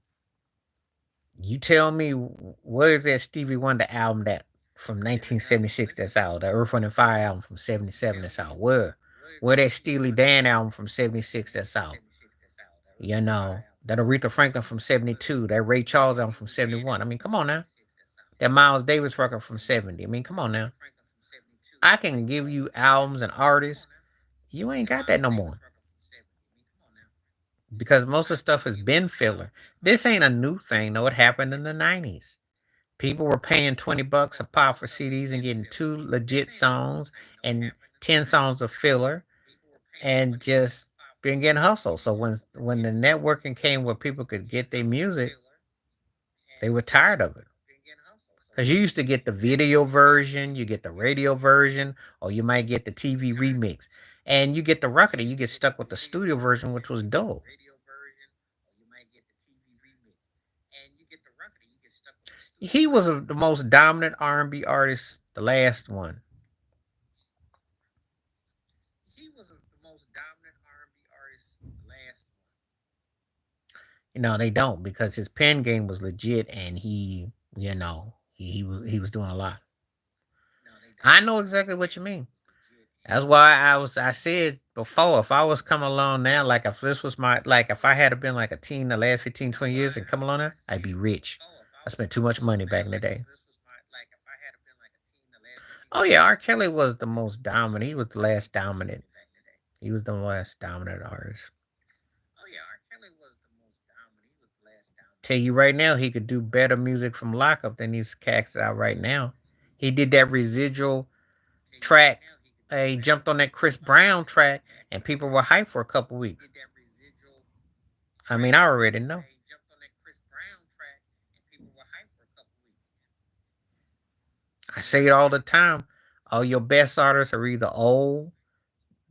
You tell me where is that Stevie Wonder album that from 1976 that's out? The Earth, Wind and Fire album from 77 that's out. Where that Steely Dan album from 76 that's out? You know, that Aretha Franklin from 72, that Ray Charles album from 71. I mean, come on now. That Miles Davis record from 70. I mean, come on now. I can give you albums and artists. You ain't got that no more. Because most of the stuff has been filler. This ain't a new thing, though. It happened in the 90s. People were paying $20 a pop for CDs and getting 2 legit songs and 10 songs of filler and just being getting hustled. So when the networking came where people could get their music, they were tired of it. Because you used to get the video version, you get the radio version, or you might get the TV remix. And you get the record and you get stuck with the studio version, which was dope. He was the most dominant R&B artist, the last one. You know, they don't because his pen game was legit and he was doing a lot. I know exactly what you mean. That's why I said before, if I was coming along now, like if this was my like if I had been like a teen the last 15, 20 years and come along now, I'd be rich. I spent too much money back in the day. Oh yeah, R. Kelly was the most dominant. He was the last dominant. He was the last dominant artist. Tell you right now, he could do better music from lockup than these cats out right now. He did that residual track. He jumped on that Chris Brown track, and people were hyped for a couple weeks. I mean, I already know. I say it all the time. All your best artists are either old,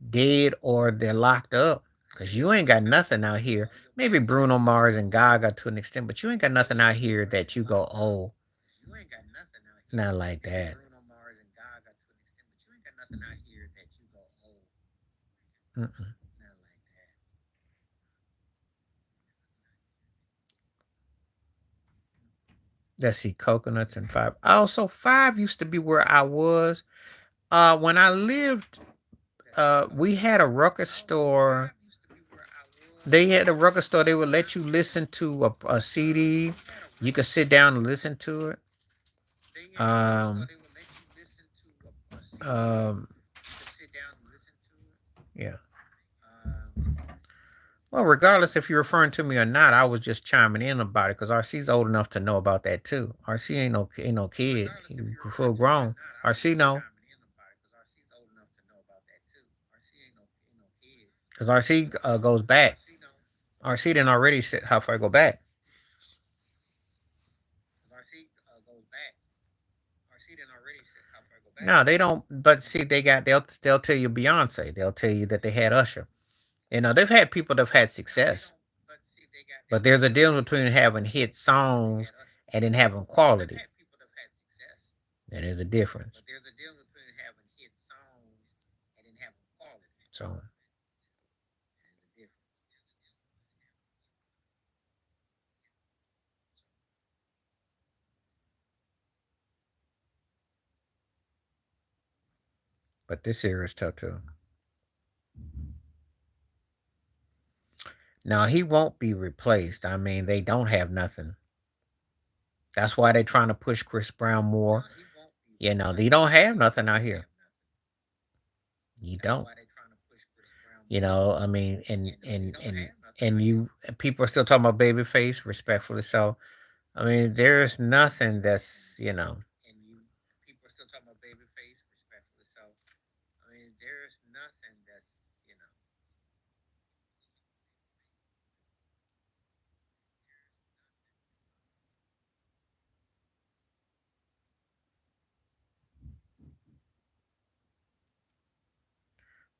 dead, or they're locked up. Cause you ain't got nothing out here. Maybe Bruno Mars and Gaga to an extent, but you ain't got nothing out here that you go, oh, not like that. Mm-mm. Let's see, coconuts and five. Also, five used to be where I was. When I lived, we had a record store. They had a record store. They would let you listen to a CD. You could sit down and listen to it. Um, um, yeah. Well, regardless if you're referring to me or not, I was just chiming in about it because RC's old enough to know about that too. RC ain't no kid. He full grown. RC know because RC goes back. RC didn't already said how far I go back. No, they don't. But see, they'll tell you Beyonce. They'll tell you that they had Usher. You know, they've had people that've had success, but there's a difference between having hit songs and then having quality. There is a difference. So, but this era is tough too. Now he won't be replaced. I mean, they don't have nothing. That's why they're trying to push Chris Brown more. You know, they don't have nothing out here. You don't. You know, I mean, and you people are still talking about Babyface, respectfully so. I mean, there's nothing that's.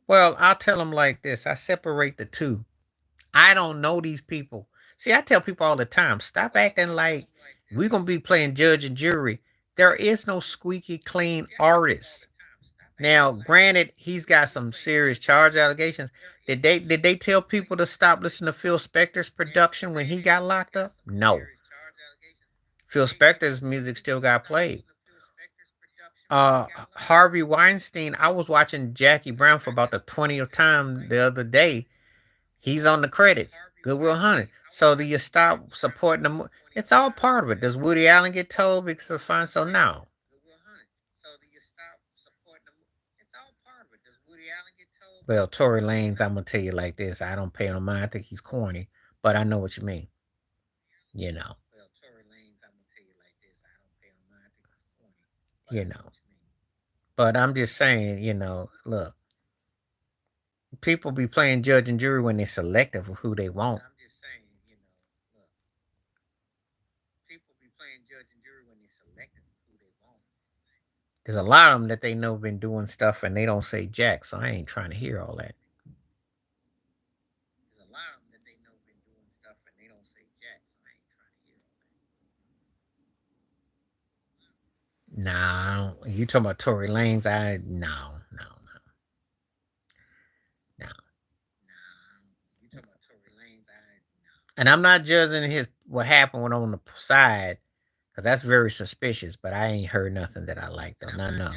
Well, I'll tell them like this. I separate the two. I don't know these people. See, I tell people all the time, stop acting like we're gonna be playing judge and jury. There is no squeaky clean artist. Now, granted, he's got some serious charge allegations. Did they tell people to stop listening to Phil Spector's production when he got locked up? No. Phil Spector's music still got played. Harvey Weinstein, I was watching Jackie Brown for about the 20th time the other day. He's on the credits. Goodwill Hunting. So do you stop supporting them? It's all part of it. Does Woody Allen get told because of fine? So now. Well, Tory Lanez, I'm gonna tell you like this. I don't pay no mind. I think he's corny, but I know what you mean. You know. You know. But I'm just saying, look, people be playing judge and jury when they're selective of who they want. There's a lot of them that they know been doing stuff and they don't say jack, so I ain't trying to hear all that. Nah, you talking about Tory Lanez? No. And I'm not judging his what happened on the side because that's very suspicious. But I ain't heard nothing that I like though. No.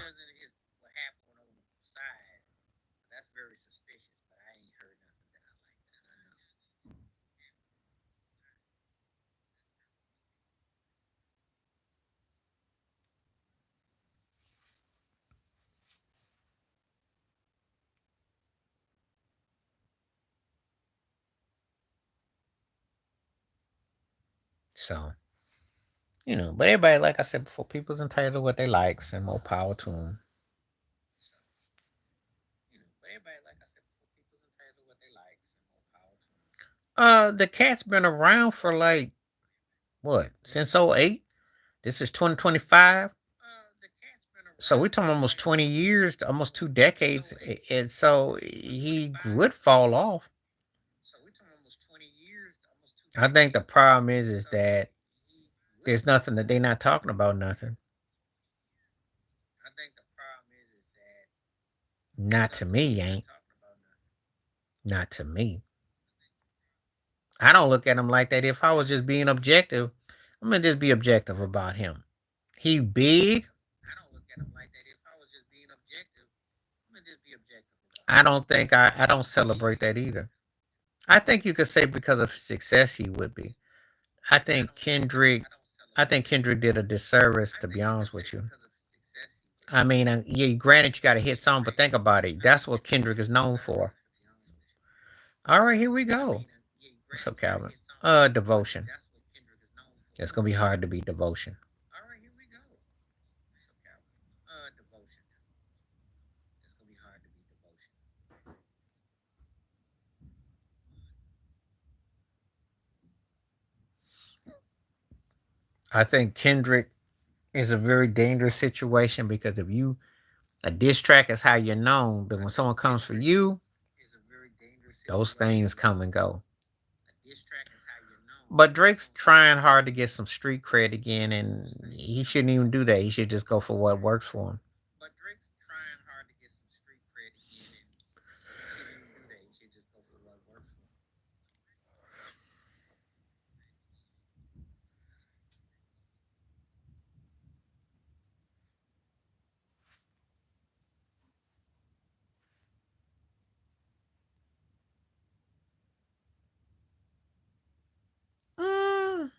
So but everybody, like I said before, people's entitled to what they likes, and more power to them. The cat's been around for like what since '08. This is 2025. So we're talking almost 20 years, almost 2 decades, and so he would fall off. I think the problem is that there's nothing that they're not talking about. Nothing. Not to me, ain't. Not to me. I don't look at him like that. If I was just being objective, I'm gonna just be objective about him. He big. I don't think I don't celebrate that either. I think you could say because of success he would be. I think Kendrick I think Kendrick did a disservice, to be honest with you. I mean, yeah, granted you got a hit song, but think about it. That's what Kendrick is known for. All right, here we go. What's up, Calvin? Devotion. It's gonna be hard to beat Devotion. I think Kendrick is a very dangerous situation because if you a diss track is how you're known, but when someone comes for you, those things come and go. But Drake's trying hard to get some street cred again, and he shouldn't even do that. He should just go for what works for him. Mm,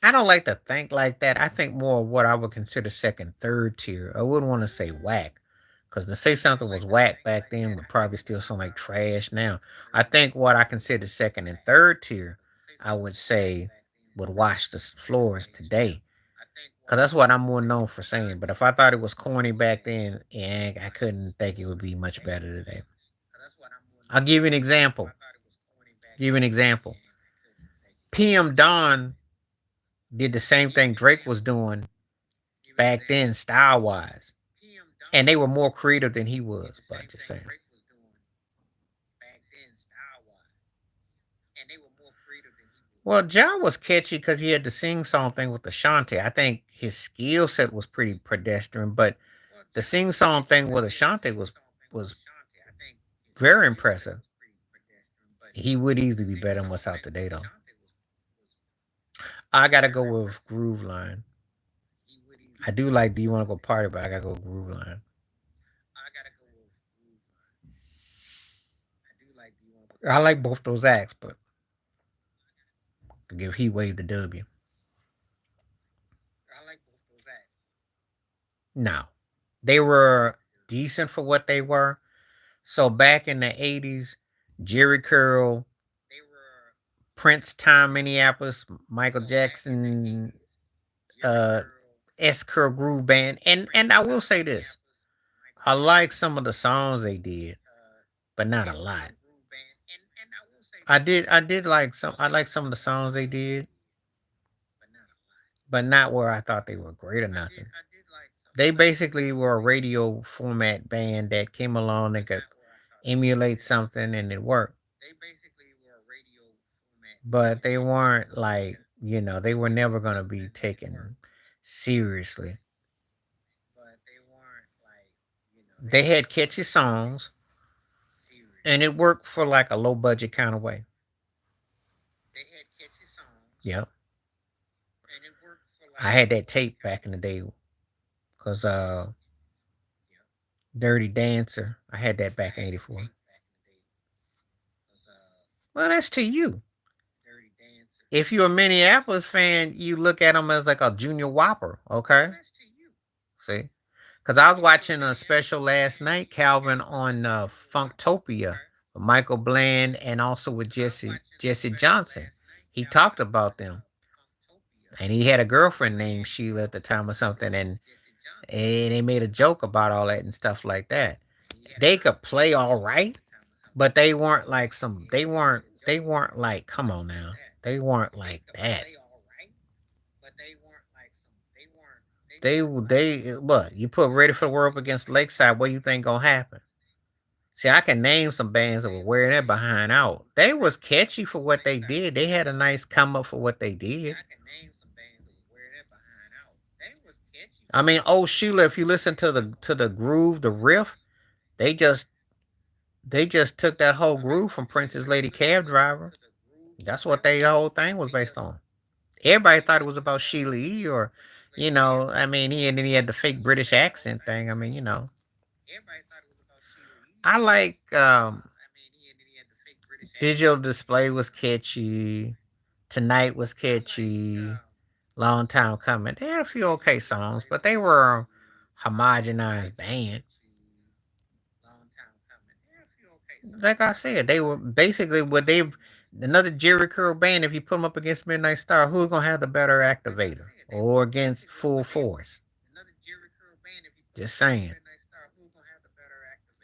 I don't like to think like that. I think more of what I would consider second, third tier. I wouldn't want to say whack. Because to say something was whack back then would probably still sound like trash now. I think what I consider second and third tier, I would say would wash the floors today. Because that's what I'm more known for saying. But if I thought it was corny back then, yeah, I couldn't think it would be much better today. I'll give you an example. Give you an example. PM Dawn did the same thing Drake was doing back then, style wise. And they were more creative than he was, but just saying. Well, John was catchy because he had the sing song thing with Ashanti. I think his skill set was pretty pedestrian, but the sing song thing with Ashanti was very impressive. He would easily be better than what's out today, though. I gotta go with Groove Line. I do like Do You Want to Go Party, but I gotta go with Groove Line. I like both those acts, but I give Heat Wave the W. No, they were decent for what they were. So back in the 80s, Jerry Curl, Prince Time Minneapolis, Michael Jackson, uh S Curl Groove Band, and I will say this. I like some of the songs they did, but not a lot. I did like some of the songs they did, but not where I thought they were great or nothing. They basically were a radio format band that came along and could emulate something and it worked. But they weren't like, they were never gonna be taken seriously. They had catchy songs and it worked for like a low budget kind of way. Yep. I had that tape back in the day because Dirty Dancer. I had that back in '84. Well, that's to you. If you're a Minneapolis fan, you look at them as like a junior whopper, okay? See? Because I was watching a special last night, Calvin, on Funktopia with Michael Bland and also with Jesse Johnson. He talked about them. And he had a girlfriend named Sheila at the time or something, and they made a joke about all that and stuff like that. They could play all right, but they weren't like, come on now. They weren't like that. They what? You put Ready for the World up against Lakeside, what do you think gonna happen? See, I can name some bands that were wearing their behind out. They was catchy for what they did. They had a nice come up for what they did. I mean, oh Sheila, if you listen to the groove, the riff, they just they just took that whole groove from Prince's Lady Cab Driver. That's what they whole thing was based on. Everybody thought it was about Sheila E. or, I mean, and then he had the fake British accent thing. I mean, I like Digital Display was catchy. Tonight was catchy. Long Time Coming. They had a few okay songs, but they were a homogenized band. Like I said, they were basically what they another Jerry Curl band. If you put them up against Midnight Star, who's gonna have the better activator, or against Full Force? Just saying,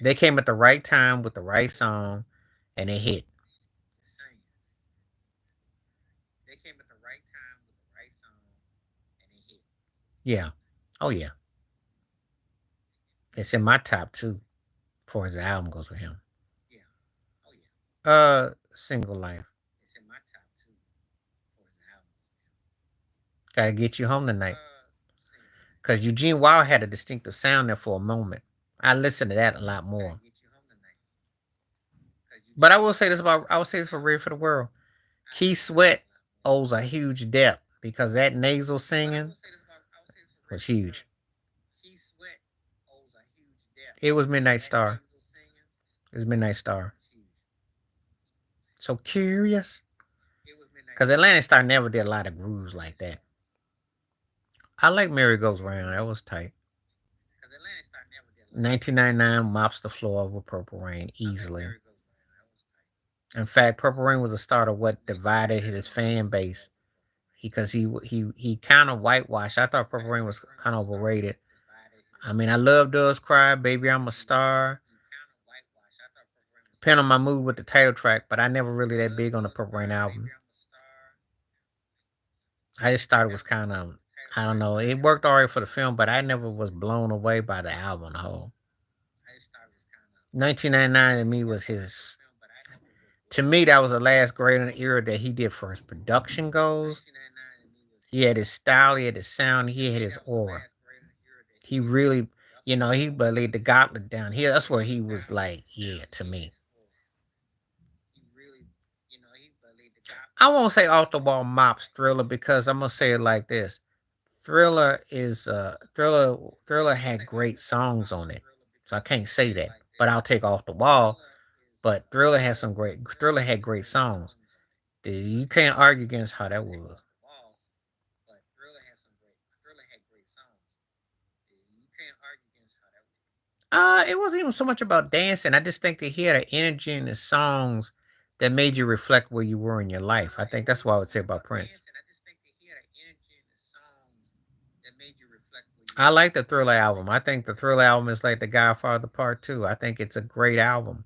they came at the right time with the right song, and they hit. Yeah, oh yeah, it's in my top two as far as the album goes with him. Single Life. Gotta get you home tonight. Because Eugene Wild had a distinctive sound there for a moment. I listened to that a lot more. But I will say this for Ready for the World. Keith Sweat owes a huge debt because that nasal singing was huge. It was Midnight Star. It was Midnight Star. So curious. Because Atlantic Star never did a lot of grooves like that. I like Mary Goes Round. That was tight. 1999 mops the floor with Purple Rain easily. In fact, Purple Rain was the start of what divided his fan base. Because he kind of whitewashed. I thought Purple Rain was kind of overrated. I mean, I love Does Cry, Baby I'm a Star, Depend on My Mood with the title track, but I never really that big on the Purple Rain album. I just thought it was kind of, I don't know, it worked alright for the film, but I never was blown away by the album on the whole. 1999 to me was his, to me, that was the last great in the era that he did for his production goes. He had his style, he had his sound, he had his aura. He really, he laid the gauntlet down. Here, that's where he was like, yeah, to me. I won't say off the wall mops Thriller because I'm gonna say it like this. Thriller had great songs on it. So I can't say that. But I'll take off the wall. But Thriller had great songs. You can't argue against how that was. It wasn't even so much about dancing. I just think that he had an energy in his songs that made you reflect where you were in your life. I think that's what I would say about Prince. I like the Thriller album. I think the Thriller album is like the Godfather Part Two. I think it's a great album,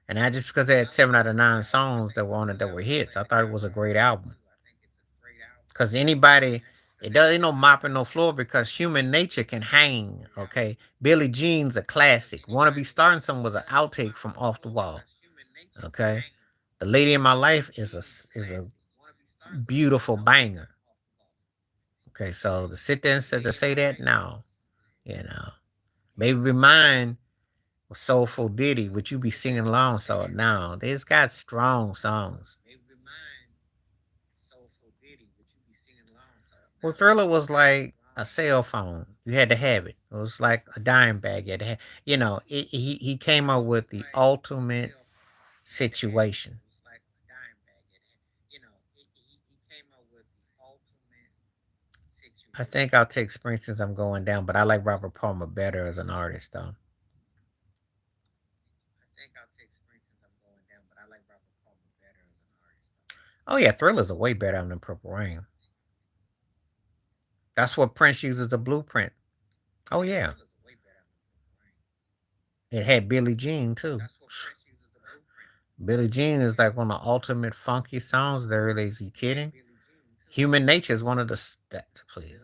and not just because it had 7 out of 9 songs that were on it that were hits. I thought it was a great album. Because anybody, it doesn't no mopping no floor because human nature can hang. Okay, Billie Jean's a classic. Wanna Be Starting Some was an outtake from Off the Wall. Okay, The Lady in My Life is a beautiful banger. Okay, so to sit there and to say that now, you know, maybe Be Mine was Soulful Diddy, which you be singing along. So now it's got strong songs. Well, Thriller was like a cell phone. You had to have it. It was like a dime bag. You had to have, he came up with the ultimate situation. I think I'll take Spring since I'm going down, but I like Robert Palmer better as an artist, though. Oh yeah, Thriller's a way better album than Purple Rain. That's what Prince uses as a blueprint. Oh yeah, it had Billie Jean too. Billie Jean is like one of the ultimate funky songs there. Is you kidding? Human Nature is one of the please.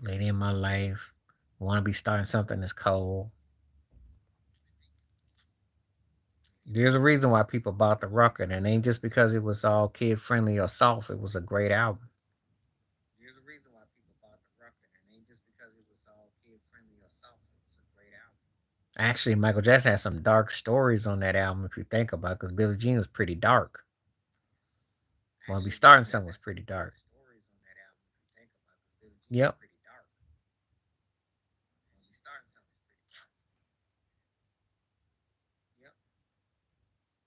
Lady in My Life. Want to be starting something that's cold. There's a reason why people bought the record, and it ain't just because it was all kid friendly or soft. It was a great album. Actually, Michael Jackson has some dark stories on that album if you think about it, because Billie Jean was pretty dark. Want to be starting something was pretty dark. Yep.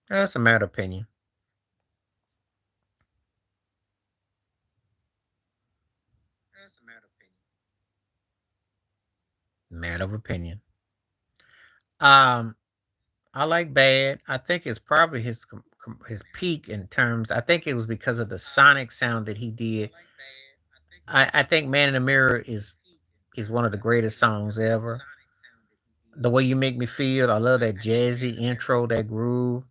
That's a matter of opinion. Matter of opinion. Um, I like Bad. I think it's probably his peak in terms. I think it was because of the sonic sound that he did. I think Man in the Mirror is one of the greatest songs ever. The way you make me feel, I love that jazzy intro, that groove.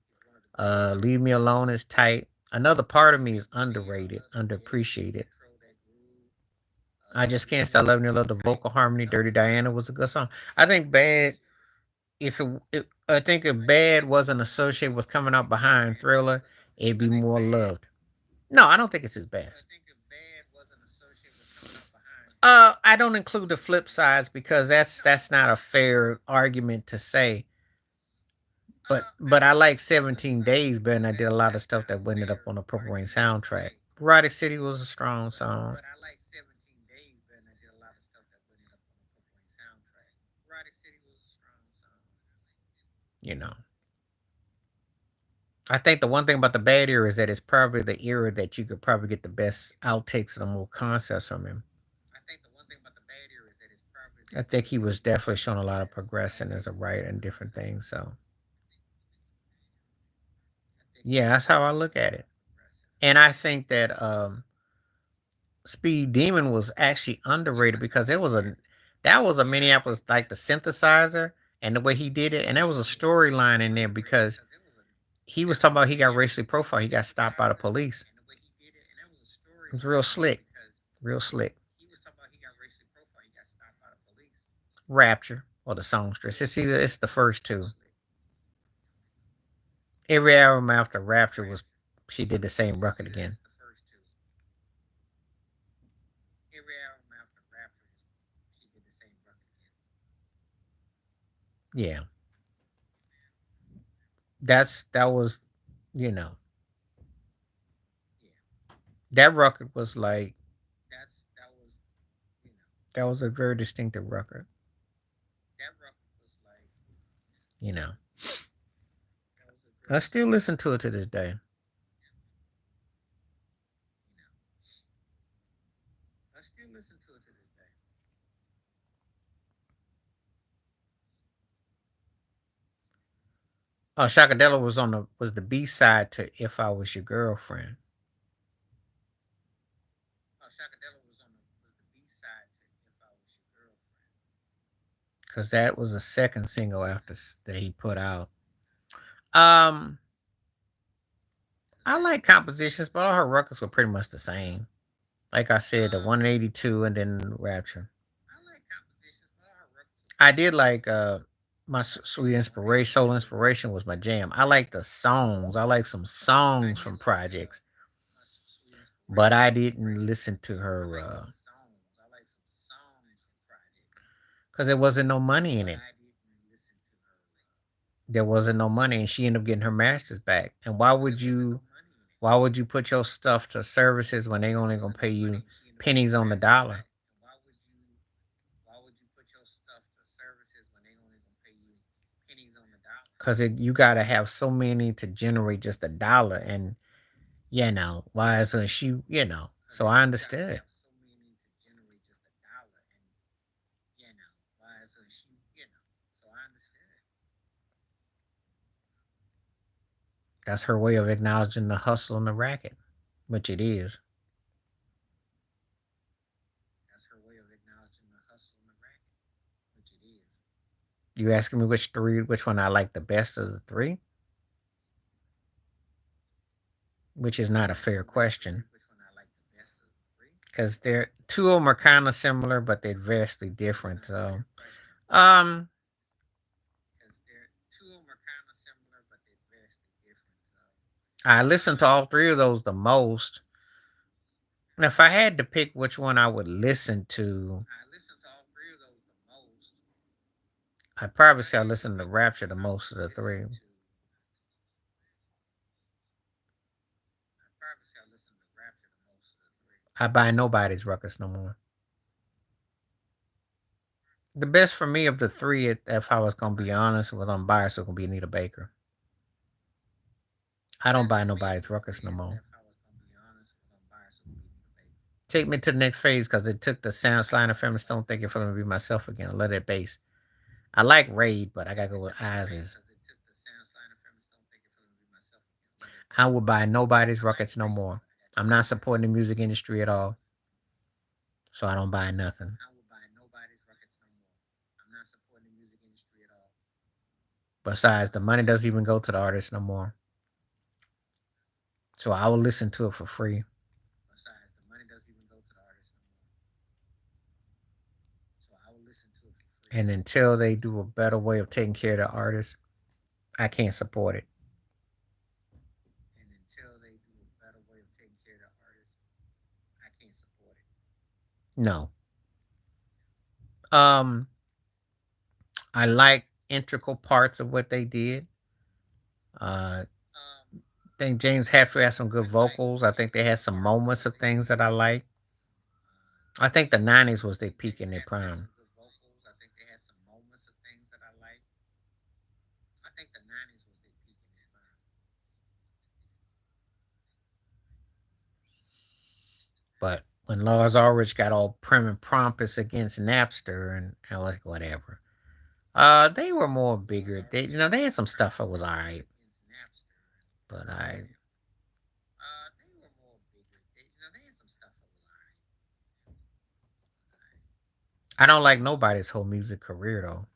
Leave Me Alone is tight. Another part of me is underrated, underappreciated. I just can't stop loving it. Love the vocal harmony. Dirty Diana was a good song. I think Bad. I think if Bad wasn't associated with coming out behind Thriller, it'd be more loved. No, I don't think it's his best. I don't include the flip sides because that's not a fair argument to say. But I like 17 Days better and I did a lot of stuff that ended up on the Purple Rain soundtrack. Erotic City was a strong song. You know. I think the one thing about the Bad era is that it's probably the era that you could probably get the best outtakes and the more concepts from him. I think he was definitely showing a lot of progression as a writer and different things. So yeah, that's how I look at it. And I think that Speed Demon was actually underrated because that was a Minneapolis like the synthesizer and the way he did it, and there was a storyline in there because he was talking about he got racially profiled, he got stopped by the police. It was real slick, real slick. Rapture or the songstress. It's the first two. Every album after Rapture was she did the same record again. Yeah. that was, you know, that record was like that was a very distinctive record. You know, I still listen to it to this day. Oh, Shockadella was the B side to "If I Was Your Girlfriend" because that was the second single that he put out. Um, I like compositions, but all her records were pretty much the same. Like I said, the 182 and then Rapture. I did like my Sweet Inspiration, Soul Inspiration was my jam. I like the songs. I like some songs from projects, but I didn't listen to her because there wasn't no money in it. There wasn't no money, and she ended up getting her masters back. And why would you put your stuff to services when they only gonna pay you pennies on the dollar? Because you gotta have so many to generate just a dollar, and why isn't she? So I understood. That's her way of acknowledging the hustle and the racket, which it is. You asking me which one I like the best of the three? Which is not a fair question because they're two of them are kind of similar, but they're vastly different. So, um, I listen to all three of those the most. If I had to pick which one I would listen to, I'd probably say I listen to Rapture the most of the three. I buy nobody's records no more. The best for me of the three, if I was gonna be honest, was unbiased, was gonna be Anita Baker. I don't buy nobody's records no more. Take me to the next phase because it took the sound slide of Family Stone thinking for me to be myself again. Let it bass. I like Raid, but I gotta go with Eyes. I will buy nobody's records no more. I'm not supporting the music industry at all, so I don't buy nothing. Besides, the money doesn't even go to the artist no more, so I will listen to it for free. And until they do a better way of taking care of the artist, I can't support it. No. Um, I like integral parts of what they did. I think James Hetfield has some good vocals. I think they had some moments of things that I like. I think the '90s was their peak in their prime. But when Lars Ulrich got all prim and pompous against Napster and like whatever, they were more bigger. They had some stuff that was alright, but I don't like nobody's whole music career though,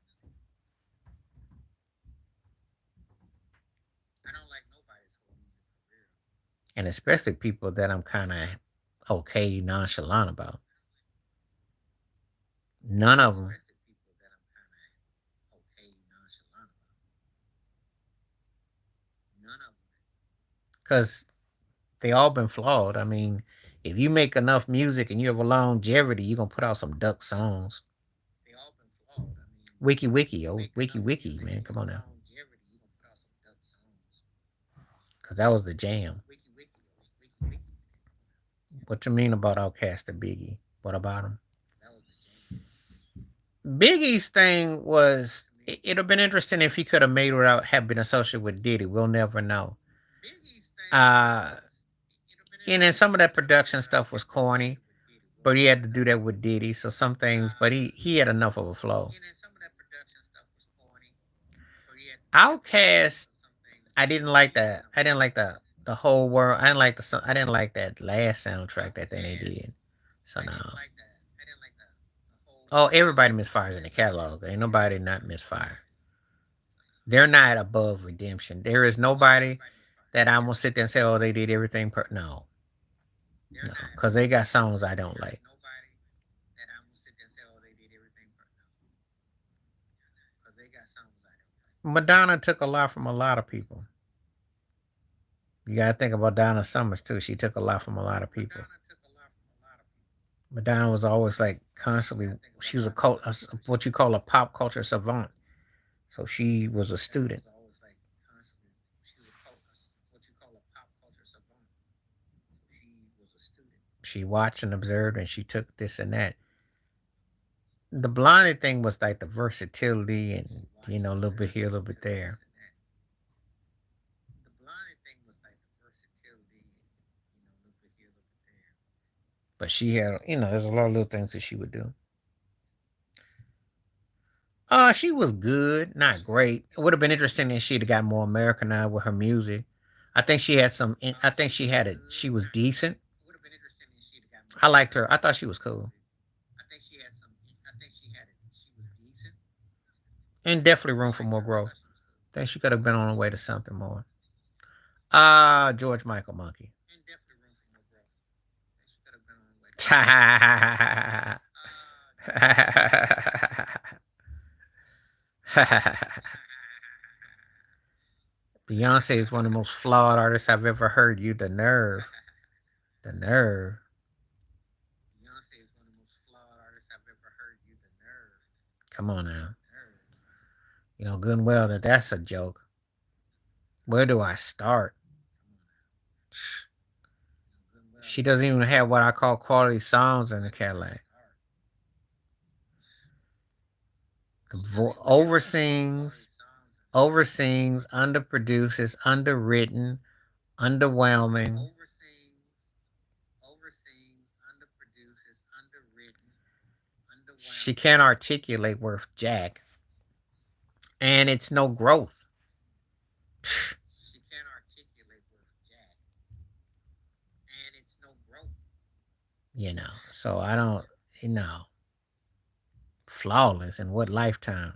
and especially people that I'm kind of okay nonchalant about. None of them, because they all been flawed. I mean, if you make enough music and you have a longevity, you're gonna put out some duck songs. Wiki wiki, oh wiki wiki, man, come on now. because that was the jam. What you mean about Outkast or Biggie? What about him? Biggie's thing was it'd have been interesting if he could have made without have been associated with Diddy. We'll never know. Uh, and then some of that production stuff was corny, but he had to do that with Diddy. So some things, but he had enough of a flow. Outkast, I didn't like that. I didn't like the whole world. I didn't like the. I didn't like that last soundtrack that they did. So no. Oh, everybody misfires in the catalog. Ain't nobody not misfire. They're not above redemption. There is nobody that I'm gonna sit there and say, "Oh, they did everything." No, no, because they got songs I don't like. Madonna took a lot from a lot of people. You gotta think about Donna Summers too. She took a lot from a lot of people. Madonna was always like constantly. She was what you call a pop culture savant. So she was a student. She watched and observed, and she took this and that. The Blondie thing was like the versatility, and a little bit here, a little bit there. But she had, there's a lot of little things that she would do. She was good, not great. It would have been interesting if she'd have got more Americanized with her music. I think she had some. I think she had it. She was decent. I liked her. I thought she was cool. And definitely room for more growth. I think she could have been on her way to something more. George Michael Monkey. Beyonce is one of the most flawed artists I've ever heard. You, the nerve. The nerve. Come on now. Good and well that that's a joke. Where do I start? She doesn't even have what I call quality songs in the Cadillac. Oversings, underproduces, underwritten, underwhelming. She can't articulate worth jack, and it's no growth. So I don't, flawless in what lifetime?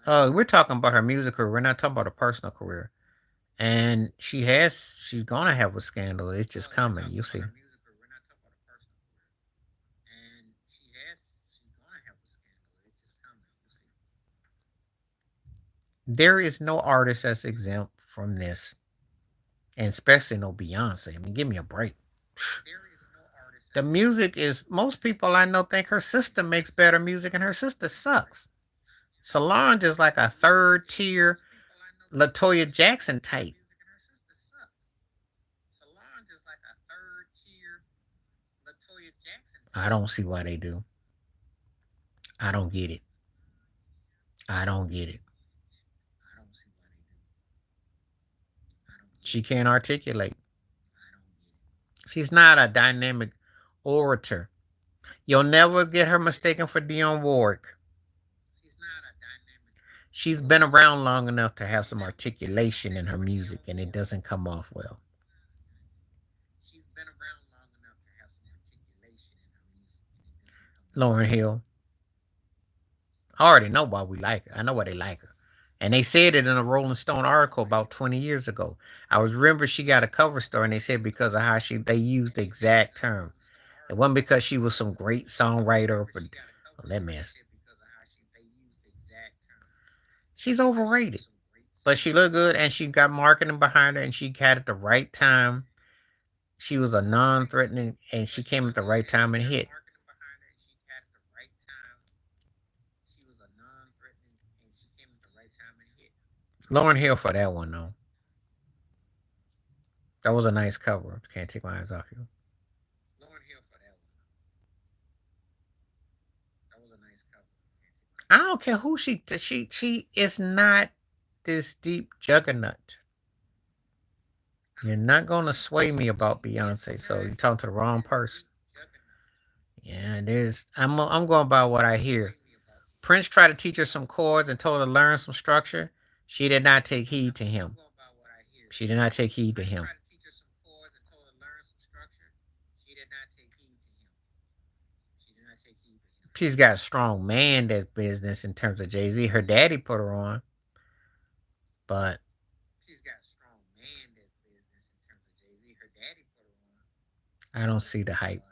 We're talking about her music career. We're not talking about her personal career. And she's gonna have a scandal. It's just coming. You see. There is no artist that's exempt from this, and especially no Beyonce. I mean, give me a break. The music is most people I know think her sister makes better music, and her sister sucks. Solange is like a third tier Latoya Jackson type. I don't see why they do. I don't get it. I don't get it. She can't articulate. She's not a dynamic orator. You'll never get her mistaken for Dionne Warwick. She's been around long enough to have some articulation in her music, and it doesn't come off well. Lauren Hill. I already know why we like her. I know why they like her. And they said it in a Rolling Stone article about 20 years ago. I was remember she got a cover story and they said because of how they used the exact term. It wasn't because she was some great songwriter, but that mess. She's overrated. But she looked good and she got marketing behind her and she had at the right time. She was a non-threatening and she came at the right time and hit. Lauren Hill for that one though. That was a nice cover. Can't take my eyes off you. I don't care who she is not this deep juggernaut. You're not gonna sway me about Beyonce, so you're talking to the wrong person. Yeah, there's I'm going by what I hear. Prince tried to teach her some chords and told her to learn some structure. She did not take heed to him. She did not take heed to him. She's got a strong man that business in terms of Jay-Z. Her daddy put her on, but I don't see the hype.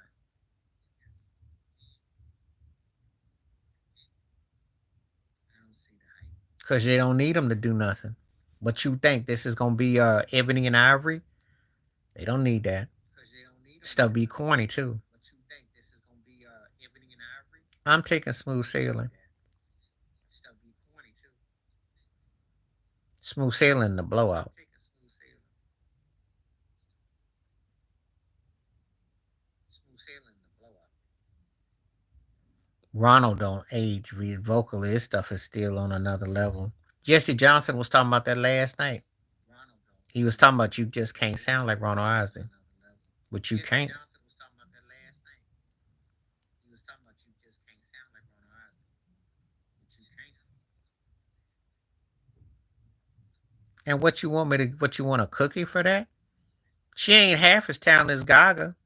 Because they don't need them to do nothing. What you think? This is gonna be Ebony and Ivory? They don't need that. Stuff be corny too. I'm taking Smooth Sailing. Smooth Sailing the blowout. Ronald don't age vocally. His stuff is still on another level. Jesse Johnson was talking about that last night. He was talking about you just can't sound like Ronald Isley, but you can't. And what you want me to? What you want a cookie for that? She ain't half as talented as Gaga.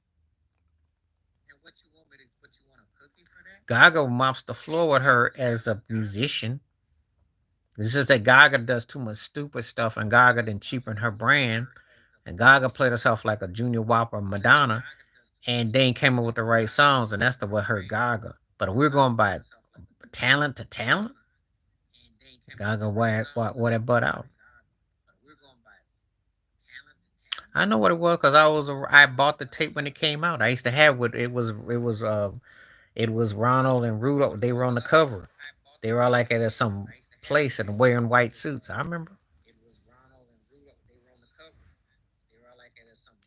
Gaga mops the floor with her as a musician. It's just that Gaga does too much stupid stuff, and Gaga then cheapen her brand. And Gaga played herself like a Junior Whopper Madonna, and they ain't came up with the right songs, and that's the what hurt Gaga. But if we're going by talent to talent, Gaga wore that butt out. I know what it was because I bought the tape when it came out. I used to have what it was Ronald and Rudolph. They were on the cover. They were all like at some place and wearing white suits. I remember.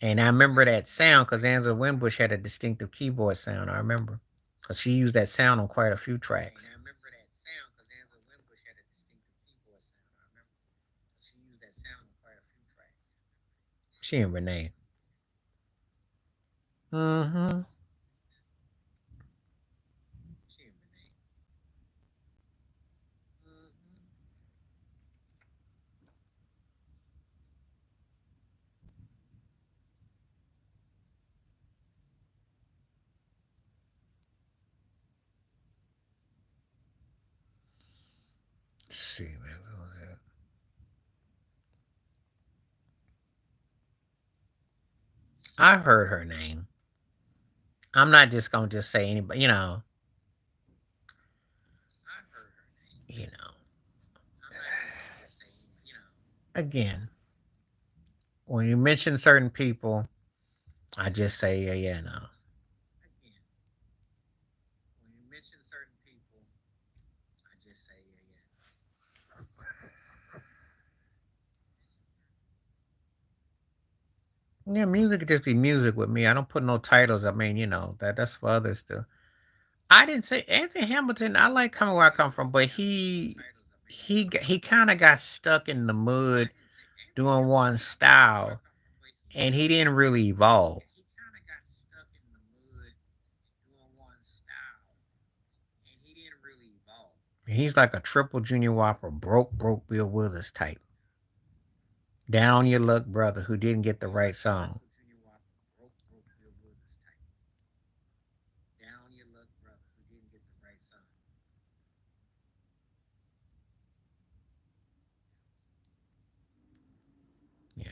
And I remember that sound because Angela Winbush had a distinctive keyboard sound. I remember because she used that sound on quite a few tracks. She and Renee. Mm-hmm. Let's see, man. I heard her name. I'm not just gonna just say anybody. You know. Again, when you mention certain people, I just say yeah, yeah, no. Yeah, music could just be music with me. I don't put no titles. I mean, that's for others to. I didn't say Anthony Hamilton. I like coming where I come from, but he kind of got stuck in the mud doing one style, and he didn't really evolve. He's like a triple Junior Whopper, broke Bill Withers type. Down on your luck, brother, who didn't get the right song. Yeah.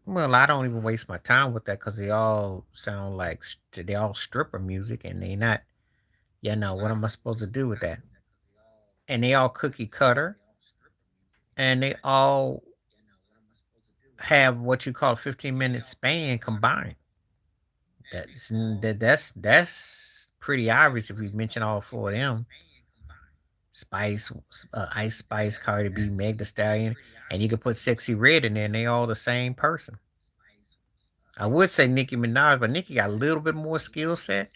Well, I don't even waste my time with that because they all sound like they all stripper music, and they not. What am I supposed to do with that? And they all cookie cutter, and they all have what you call a 15-minute span combined. That's pretty obvious if we mention all four of them. Spice, Ice Spice, Cardi B, Meg The Stallion, and you could put Sexy Red in there, and they all the same person. I would say Nicki Minaj, but Nicki got a little bit more skill set,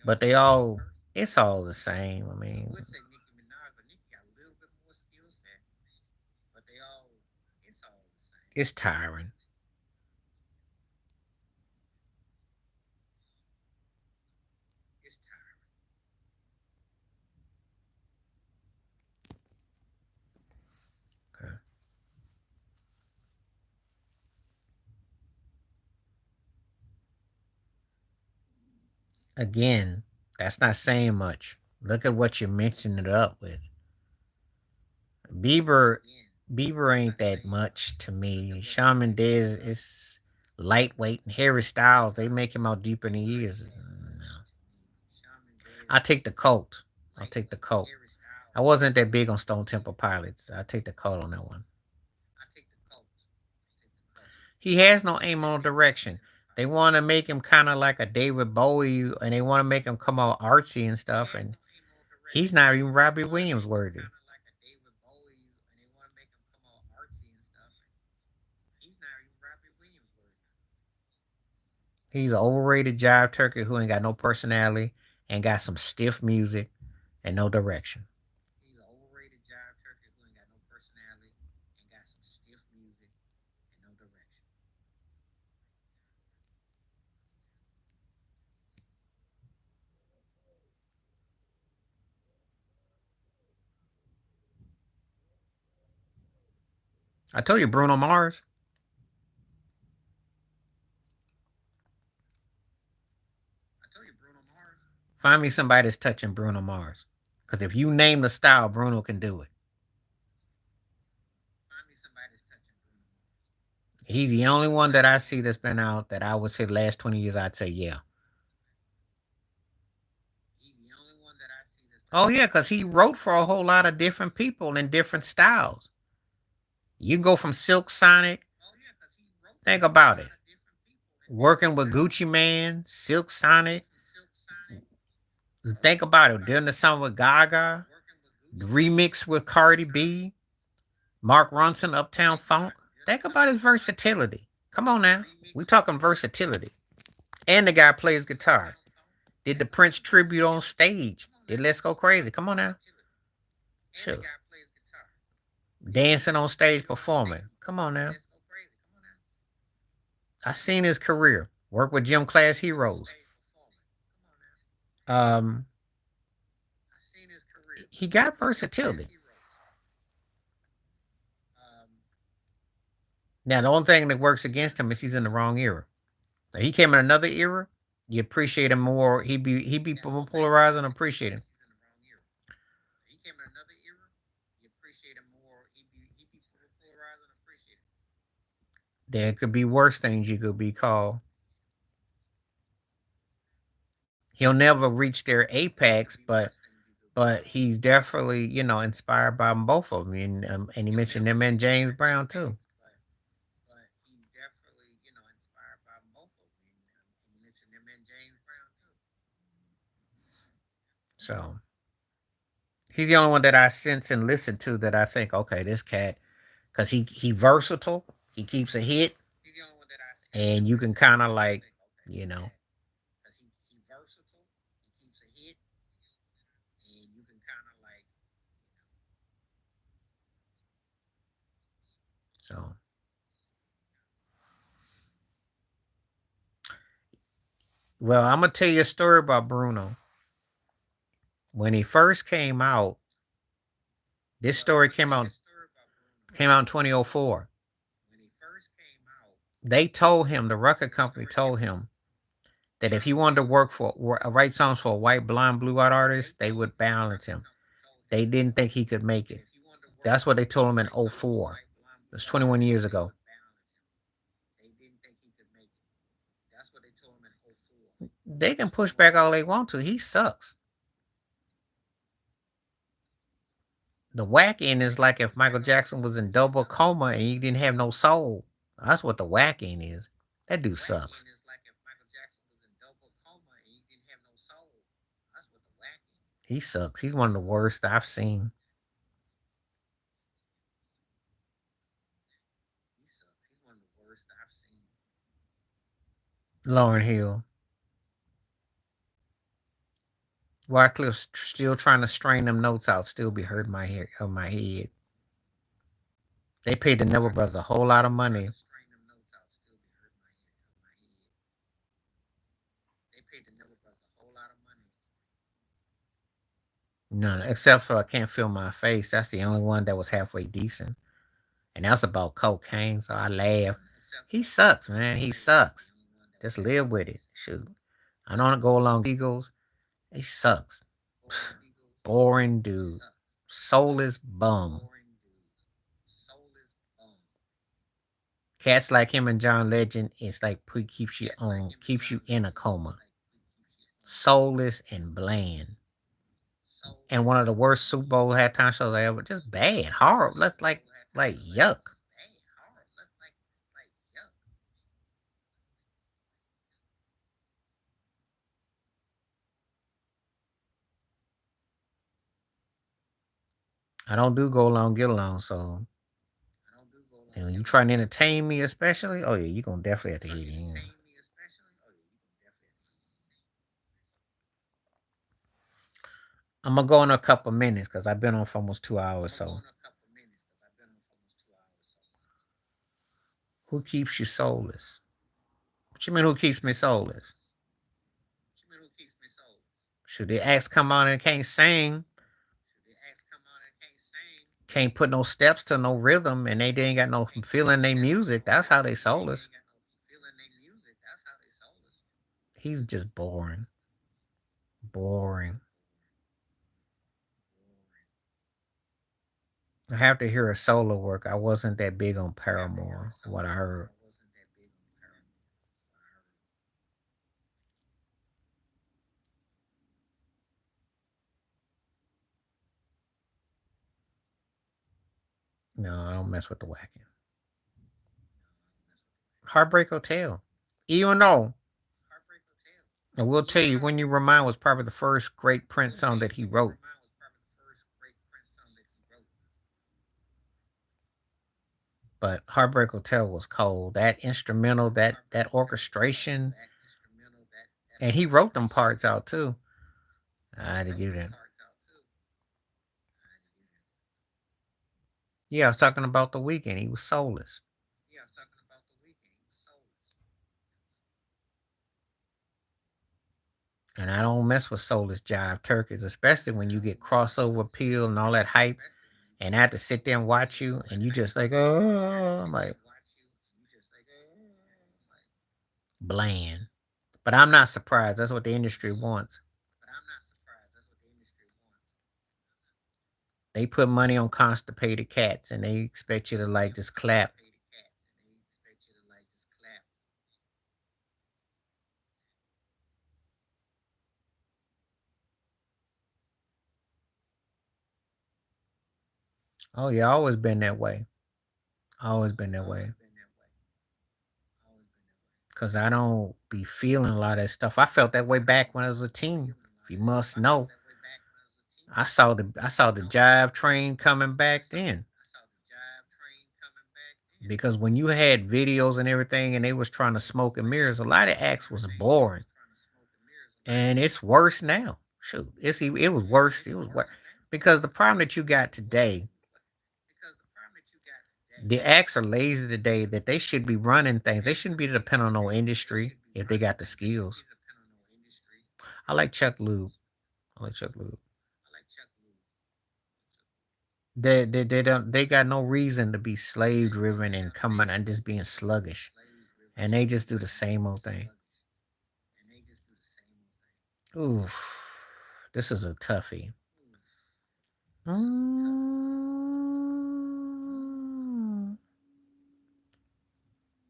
but it's all the same. I mean, it's tiring. Okay. Again, that's not saying much. Look at what you're mixing it up with. Bieber, Bieber ain't that much to me. Shawn Mendes is lightweight, and Harry Styles they make him out deeper than he is. No. I take the Colt. I'll take the Colt. I wasn't that big on Stone Temple Pilots. I take the Colt on that one. He has no aim or direction. They want to make him kind of like a David Bowie, and they want to make him come out artsy and stuff. And he's not even Robbie Williams worthy. He's an overrated jive turkey who ain't got no personality and got some stiff music and no direction. I told you, Bruno Mars. Find me somebody that's touching Bruno Mars. Because if you name the style, Bruno can do it. He's the only one that I see that's been out that I would say the last 20 years, I'd say, yeah. Oh, yeah, because he wrote for a whole lot of different people in different styles. You go from Silk Sonic, think about it. Working with Gucci Man, Silk Sonic. Think about it. During the song with Gaga, the remix with Cardi B, Mark Ronson, Uptown Funk. Think about his versatility. Come on now. We talking versatility. And the guy plays guitar. Did the Prince tribute on stage. Did Let's Go Crazy. Come on now. Sure. Dancing on stage performing. Come on now. I seen his career. Work with Gym Class Heroes. Um, he got versatility. Now the only thing that works against him is he's in the wrong era. If he came in another era, you appreciate him more. He'd be more polarized and appreciate him. There could be worse things you could be called. He'll never reach their apex, but he's definitely inspired by both of them. And he mentioned them and James Brown too. So he's the only one that I sense and listen to that I think, okay, this cat, because he versatile, he keeps a hit, and you can kind of like, you know, so well, I'm gonna tell you a story about Bruno. When he first came out, this story came out in 2004. They told him, the record company told him that if he wanted to work for write songs for a white, blonde, blue-eyed artist, they would balance him. They didn't think he could make it. That's what they told him in '04. It was 21 years ago. They can push back all they want to. He sucks. The whack end is like if Michael Jackson was in double coma and he didn't have no soul. That's what the whacking is. That dude sucks. He sucks. He's one of the worst I've seen. Lauren Hill. Wycliffe's still trying to strain them notes out, still be hurting my hair of my head. They paid the Neville brothers a whole lot of money. None, except for I Can't Feel My Face. That's the only one that was halfway decent. And that's about cocaine, so I laugh. He sucks, man. He sucks. Just live with it. Shoot. I don't go along Eagles. He sucks. Boring dude. Soulless bum. Cats like him and John Legend, it's like keeps you in a coma. Soulless and bland. And one of the worst Super Bowl halftime shows I ever. Just bad, horrible. That's like yuck. I don't do go along, get along. So, and when you trying to entertain me, especially, oh yeah, you gonna definitely have to hit him. I'm gonna go in a couple minutes because I've been on for almost 2 hours. So, who keeps you soulless? What you mean? Who keeps me soulless? Should the acts come on and can't sing? Can't put no steps to no rhythm, and they ain't got no feeling they music. That's how they soulless. He's just boring. Boring. I have to hear a solo work. I wasn't that big on Paramore, what I heard. No, I don't mess with the whacking. Heartbreak Hotel. Even though, I will tell you, When You Remind was probably the first great Prince song that he wrote. But Heartbreak Hotel was cold. That instrumental, that orchestration, and he wrote them parts out too. I had to give that. Yeah, I was talking about the weekend. He was soulless. And I don't mess with soulless jive turkeys, especially when you get crossover appeal and all that hype. And I have to sit there and watch you, and you just like, oh, I'm like bland. But I'm not surprised. That's what the industry wants. They put money on constipated cats, and they expect you to like just clap. Oh yeah, always been that way. Always been that way. Cause I don't be feeling a lot of that stuff. I felt that way back when I was a teen. If you must know, I saw the jive train coming back then. Because when you had videos and everything, and they was trying to smoke and mirrors, a lot of acts was boring, and it's worse now. Shoot, it was worse. It was worse because the problem that you got today, the acts are lazy today. That they should be running things. They shouldn't be dependent on no industry if they got the skills. I like Chuck Lube. I like Chuck Lube. They got no reason to be slave driven and coming and just being sluggish, and they just do the same old thing. Oof, this is a toughie. Mm,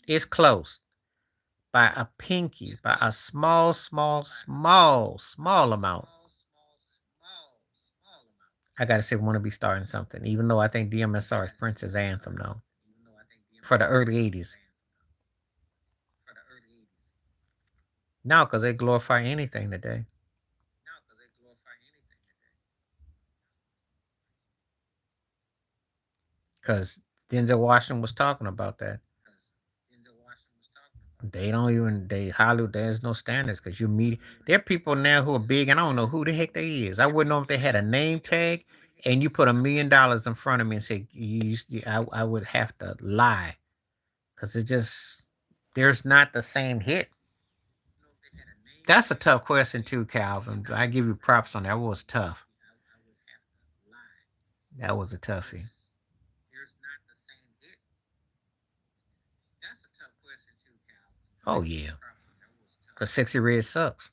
it's close by a pinky, by a small, small, small, small amount. I gotta say, want to be starting something, even though I think DMSR is Prince's anthem, though, for the early '80s. No, because they glorify anything today. Because Denzel Washington was talking about that. They don't even they Hollywood. There's no standards because you meet. There are people now who are big, and I don't know who the heck they is. I wouldn't know if they had a name tag, and you put $1 million in front of me and say I would have to lie because it just there's not the same hit. That's a tough question too, Calvin. I give you props on that. That was tough. That was a toughie. Oh yeah, cause Sexy Red sucks,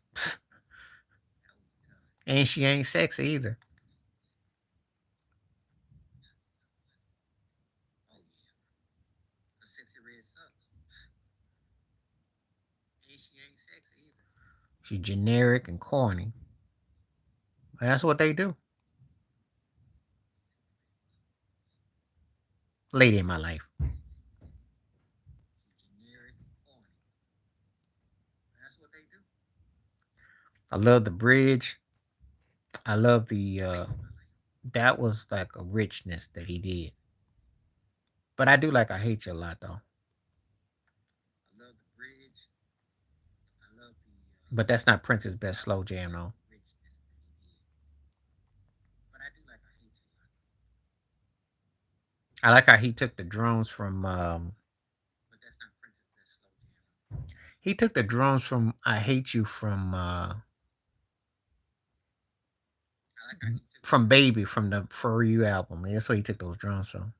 and she ain't sexy either. She generic and corny. And that's what they do. Lady in my life. I love the bridge. I love the that was like a richness that he did. But I do like I hate you a lot though. But that's not Prince's best slow jam though. I like how he took the drums from he took the drums from I Hate You from Baby from the For You album. That's where he took those drums from.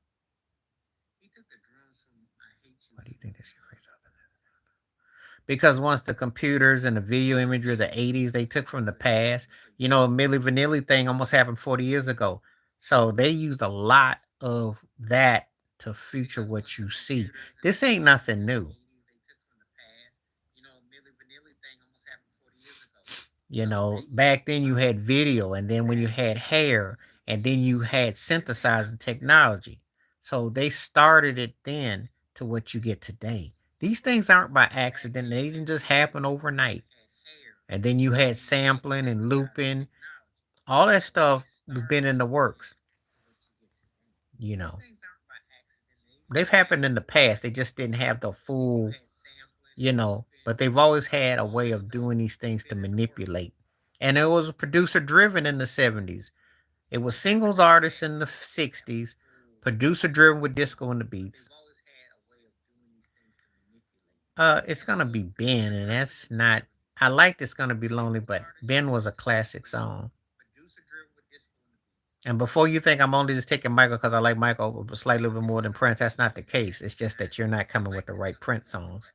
Why do you think this shit phrase up? Because once the computers and the video imagery of the 80s they took from the past, Milli Vanilli thing almost happened 40 years ago. So they used a lot of that to future what you see. This ain't nothing new. Back then you had video, and then when you had hair, and then you had synthesizing technology. So they started it then to what you get today. These things aren't by accident, they didn't just happen overnight. And then you had sampling and looping, all that stuff has been in the works. You know, they've happened in the past, they just didn't have the full, but they've always had a way of doing these things to manipulate. And it was producer driven in the 70s. It was singles artists in the 60s, producer driven with disco and the beats. It's gonna be Ben, and that's not. I liked It's Gonna Be Lonely, but Ben was a classic song. And before you think I'm only just taking Michael because I like Michael slightly bit more than Prince, that's not the case. It's just that you're not coming with the right Prince songs.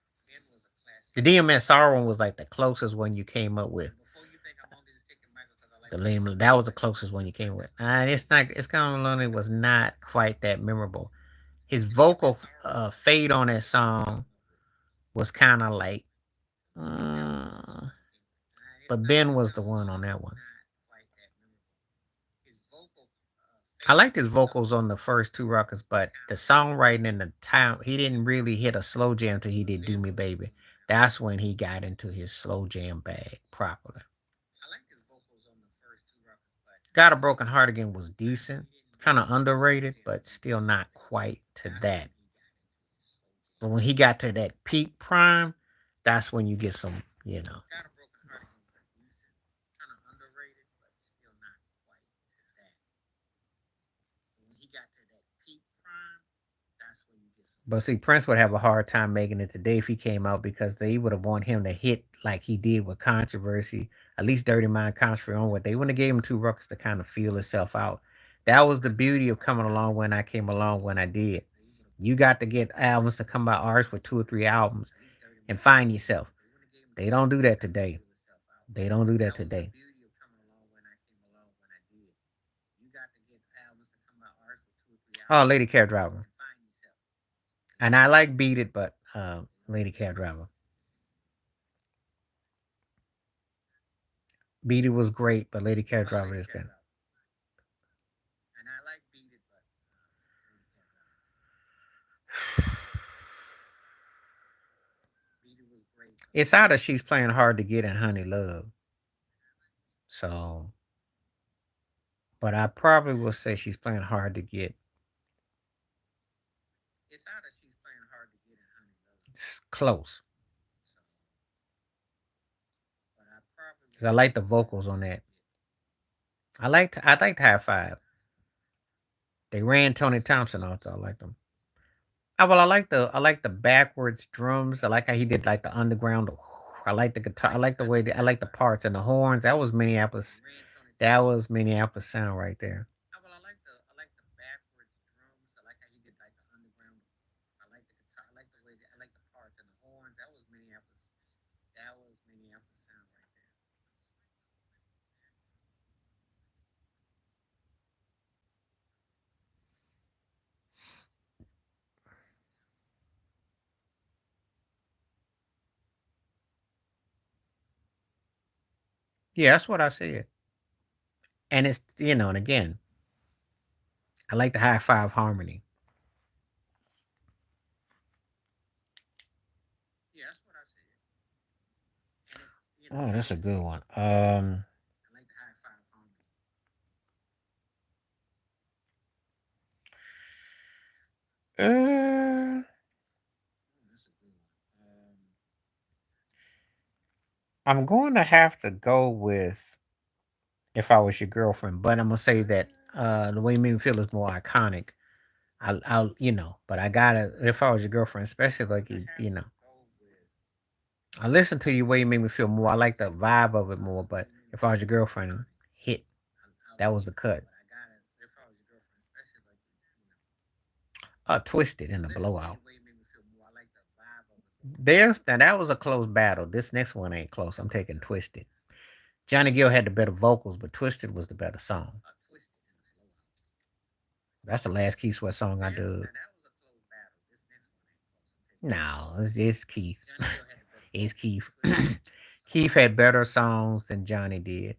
The DMSR one was like the closest one you came up with. The Lame, that was the closest one you came with. It's not. It's Kind of Lonely was not quite that memorable. His vocal fade on that song was kind of like, uh, but Ben was the one on that one. I liked his vocals on the first two records, but the songwriting and the time, he didn't really hit a slow jam till he did Do Me Baby. That's when he got into his slow jam bag properly. Got a Broken Heart Again was decent, kind of underrated, but still not quite to that. But when he got to that peak prime, that's when you get some. But see, Prince would have a hard time making it today if he came out because they would have want him to hit like he did with Controversy, at least Dirty Mind Controversy on what they wouldn't have gave him two records to kind of feel itself out. That was the beauty of coming along when I came along when I did. You got to get albums to come out artists with two or three albums and find yourself. They don't do that today. They don't do that today. Oh, Lady Cab Driver. And I like Beat It, but Lady Cab Driver. Beat It was great, but Lady Cab Driver is good. It's either she's playing hard to get in Honey Love. So, but I probably will say she's playing hard to get. It's close. Cause I like the vocals on that. I liked High Five. They ran Tony Thompson off. I liked them. Oh, well, I like the backwards drums. I like how he did like the underground. I like the guitar. I like the way. I like the parts and the horns. That was Minneapolis. That was Minneapolis sound right there. Yeah, that's what I said. And it's and again, I like the high five harmony. Oh, that's a good one. Uh, I'm going to have to go with If I Was Your Girlfriend, but I'm gonna say that the way you made me feel is more iconic. But I gotta If I Was Your Girlfriend, especially like I listen to you way you made me feel more. I like the vibe of it more, but If I Was Your Girlfriend hit. That was the cut. Twisted in the blowout. Now that was a close battle. This next one ain't close. I'm taking Twisted. Johnny Gill had the better vocals, but Twisted was the better song. That's the last Keith Sweat song I did. No, it's Keith. It's Keith. Keith had better songs than Johnny did.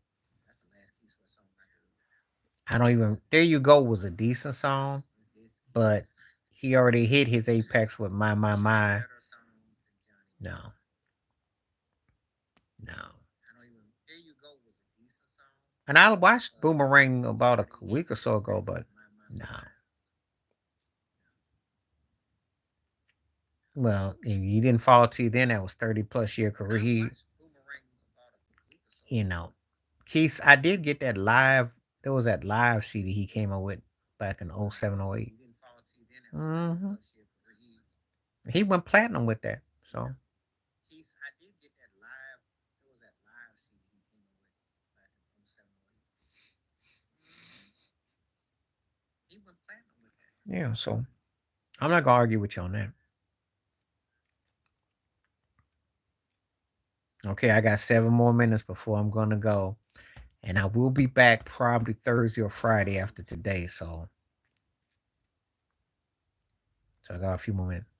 I don't even. There You Go was a decent song, but he already hit his apex with My. No, no. And I watched Boomerang about a week or so ago, but no. Well, if you didn't follow to then, that was 30 plus year career. You know, Keith, I did get that live. There was that live CD he came up with back in 07, 08. Mm-hmm. He went platinum with that. So, yeah, so I'm not going to argue with you on that. Okay, I got 7 more minutes before I'm going to go. And I will be back probably Thursday or Friday after today. So I got a few more minutes.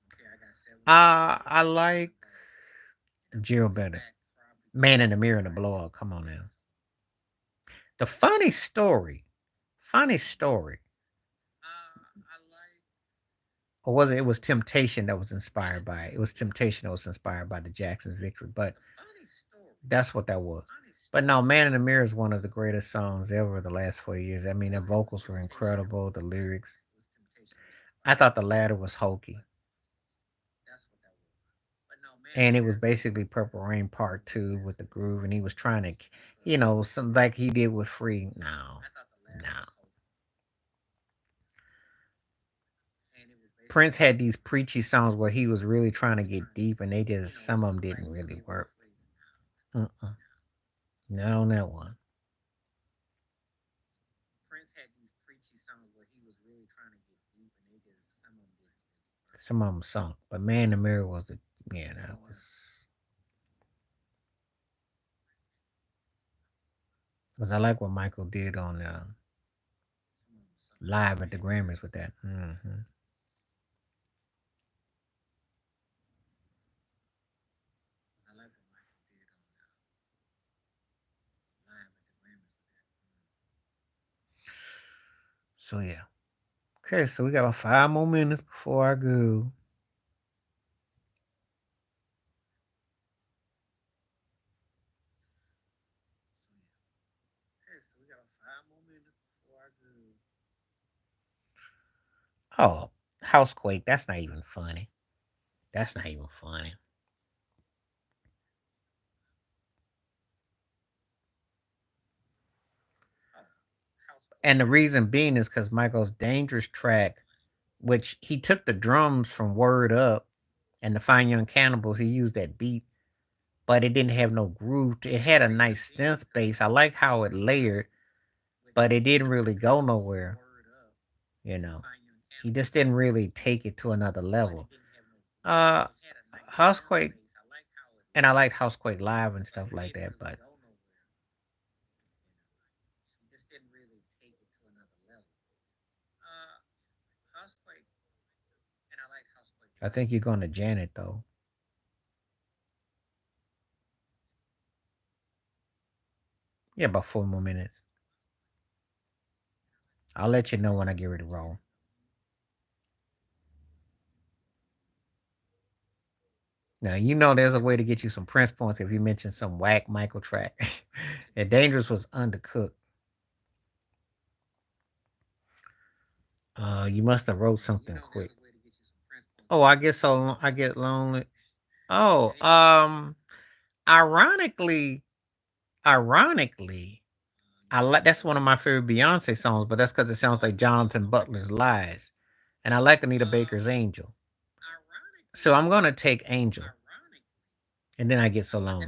I like Jill better. Man in the Mirror and the Blow Up. Come on now. The funny story. Or was it? It was Temptation that was inspired by it. It was Temptation that was inspired by the Jackson's victory. But that's what that was. But no, Man in the Mirror is one of the greatest songs ever the last 4 years. I mean, the vocals were incredible, the lyrics. I thought the latter was hokey. And it was basically Purple Rain Part 2 with the groove, and he was trying to, some like he did with Free. No, no. Prince had these preachy songs where he was really trying to get deep, and some of them didn't really work. Mm-mm. Not on that one. Some of them sunk, but Man in the Mirror was yeah, that was. Because I like what Michael did on live at the Grammys with that. So yeah. Okay, so we got about 5 more minutes before I go. Oh, Housequake. That's not even funny. That's not even funny. And the reason being is because Michael's Dangerous track, which he took the drums from Word Up and the Fine Young Cannibals, he used that beat, but it didn't have no groove. It had a nice synth bass. I like how it layered, but it didn't really go nowhere. You know, he just didn't really take it to another level. Uh, Housequake, and I liked Housequake Live and stuff like that, but I think you're going to Janet though. Yeah, about 4 more minutes. I'll let you know when I get ready to roll. Now you know there's a way to get you some Prince points if you mention some whack Michael track. And Dangerous was undercooked. You must have wrote something quick. Oh, I get so I get lonely. Oh, ironically, ironically, I like that's one of my favorite Beyonce songs, but that's because it sounds like Jonathan Butler's Lies, and I like Anita Baker's Angel. So I'm gonna take Angel, and then I get so lonely.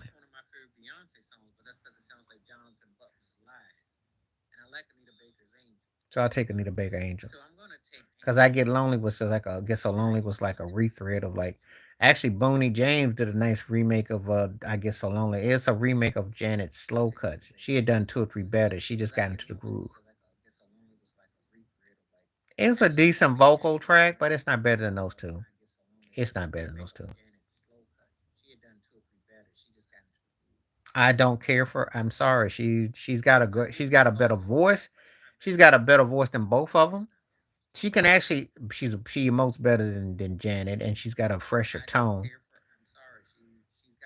So I'll take Anita Baker Angel. Cause I get lonely was just like a get so lonely was like a rethread of like actually Boney James did a nice remake of I get so lonely. It's a remake of Janet's Slow Cuts. She had done two or three better. She just got into the groove. It's a decent vocal track, but it's not better than those two. It's not better than those two. I don't care for. I'm sorry. She's got a good. She's got a better voice. She's got a better voice than both of them. She can actually. She emotes better than Janet, and she's got a fresher tone.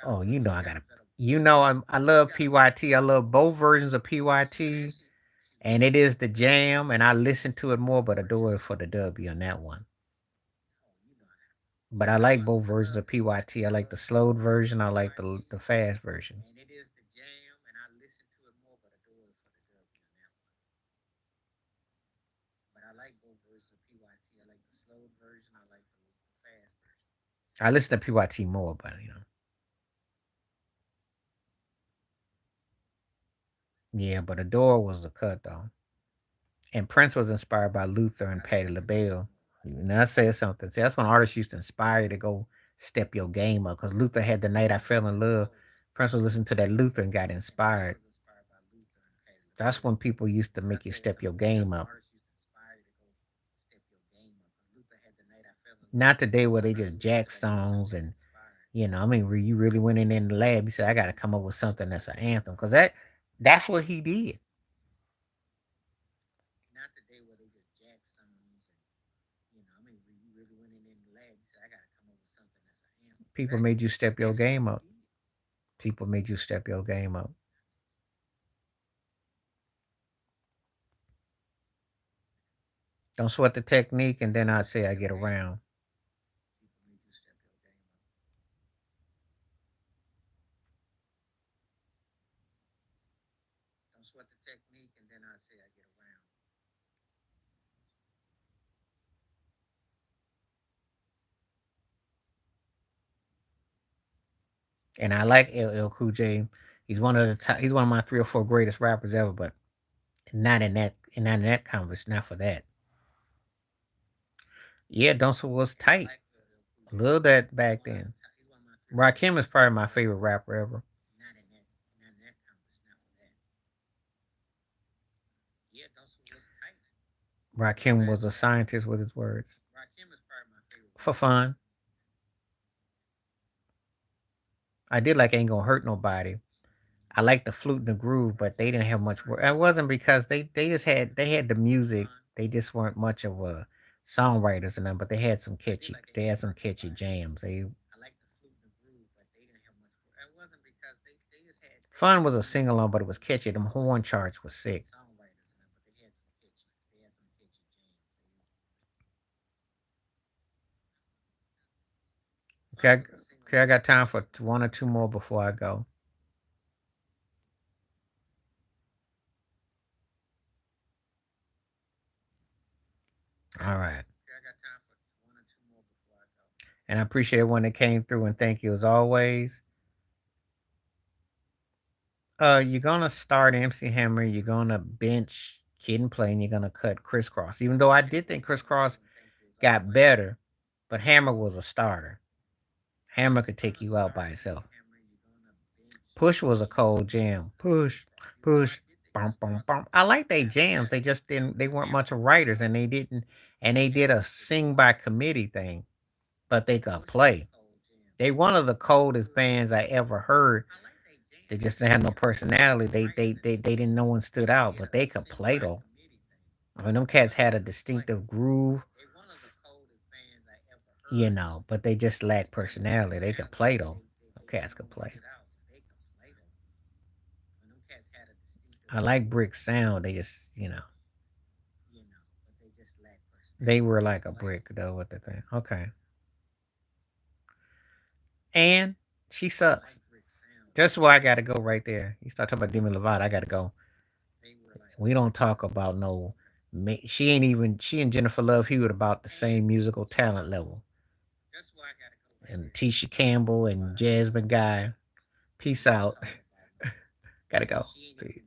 Oh, you know I gotta. You know I love PYT. I love both versions of PYT, and it is the jam. And I listen to it more, but I do it for the W on that one. But I like both versions of PYT. I like the slowed version. I like the fast version. I listen to PYT more, but yeah. But Adore was a cut though, and Prince was inspired by Luther and Patti LaBelle. And I said something. See, that's when artists used to inspire you to go step your game up. Because Luther had the night I fell in love. Prince was listening to that Luther and got inspired. That's when people used to make you step your game up. Not the day where they just jack songs and I mean, where you really went in the lab, you said, I got to come up with something that's an anthem. Because that's what he did. People made you step your game up. People made you step your game up. Don't sweat the technique, and then I'd say I get around. And I like LL Cool J. He's one of the top, he's one of my 3 or 4 greatest rappers ever, but not in that conversation, not for that. Yeah, Don't was tight. A little that back then. Rakim is probably my favorite rapper ever. Rakim was a scientist with his words. For fun. I did like Ain't Gonna Hurt Nobody. I like the flute and the groove, but they didn't have much work. It wasn't because they had the music. They just weren't much of a songwriters and them, but they had some catchy jams. Fun was a sing along, but it was catchy. Them horn charts was sick. Okay, okay, I got time for one or two more before I go. All right. And I appreciate when it came through and thank you as always. You're gonna start MC Hammer, you're gonna bench Kid and Play, and you're gonna cut Crisscross. Even though I did think Crisscross got better, but Hammer was a starter. Hammer could take you out by itself. Push was a cold jam. Push, push, bum bum bum. I like they jams. They just didn't. They weren't much of writers, and they didn't. And they did a sing by committee thing, but they could play. They one of the coldest bands I ever heard. They just didn't have no personality. They didn't. No one stood out, but they could play though. I mean, them cats had a distinctive groove, but they just lacked personality. They could play though. Them cats could play. I like Brick sound. They just, they were like a brick though with the thing. Okay. And she sucks. That's why I gotta go right there. You start talking about Demi Lovato, I gotta go. We don't talk about no. She ain't even. She and Jennifer Love Hewitt about the same musical talent level. And Tisha Campbell and Jasmine Guy. Peace out. Gotta go. Peace.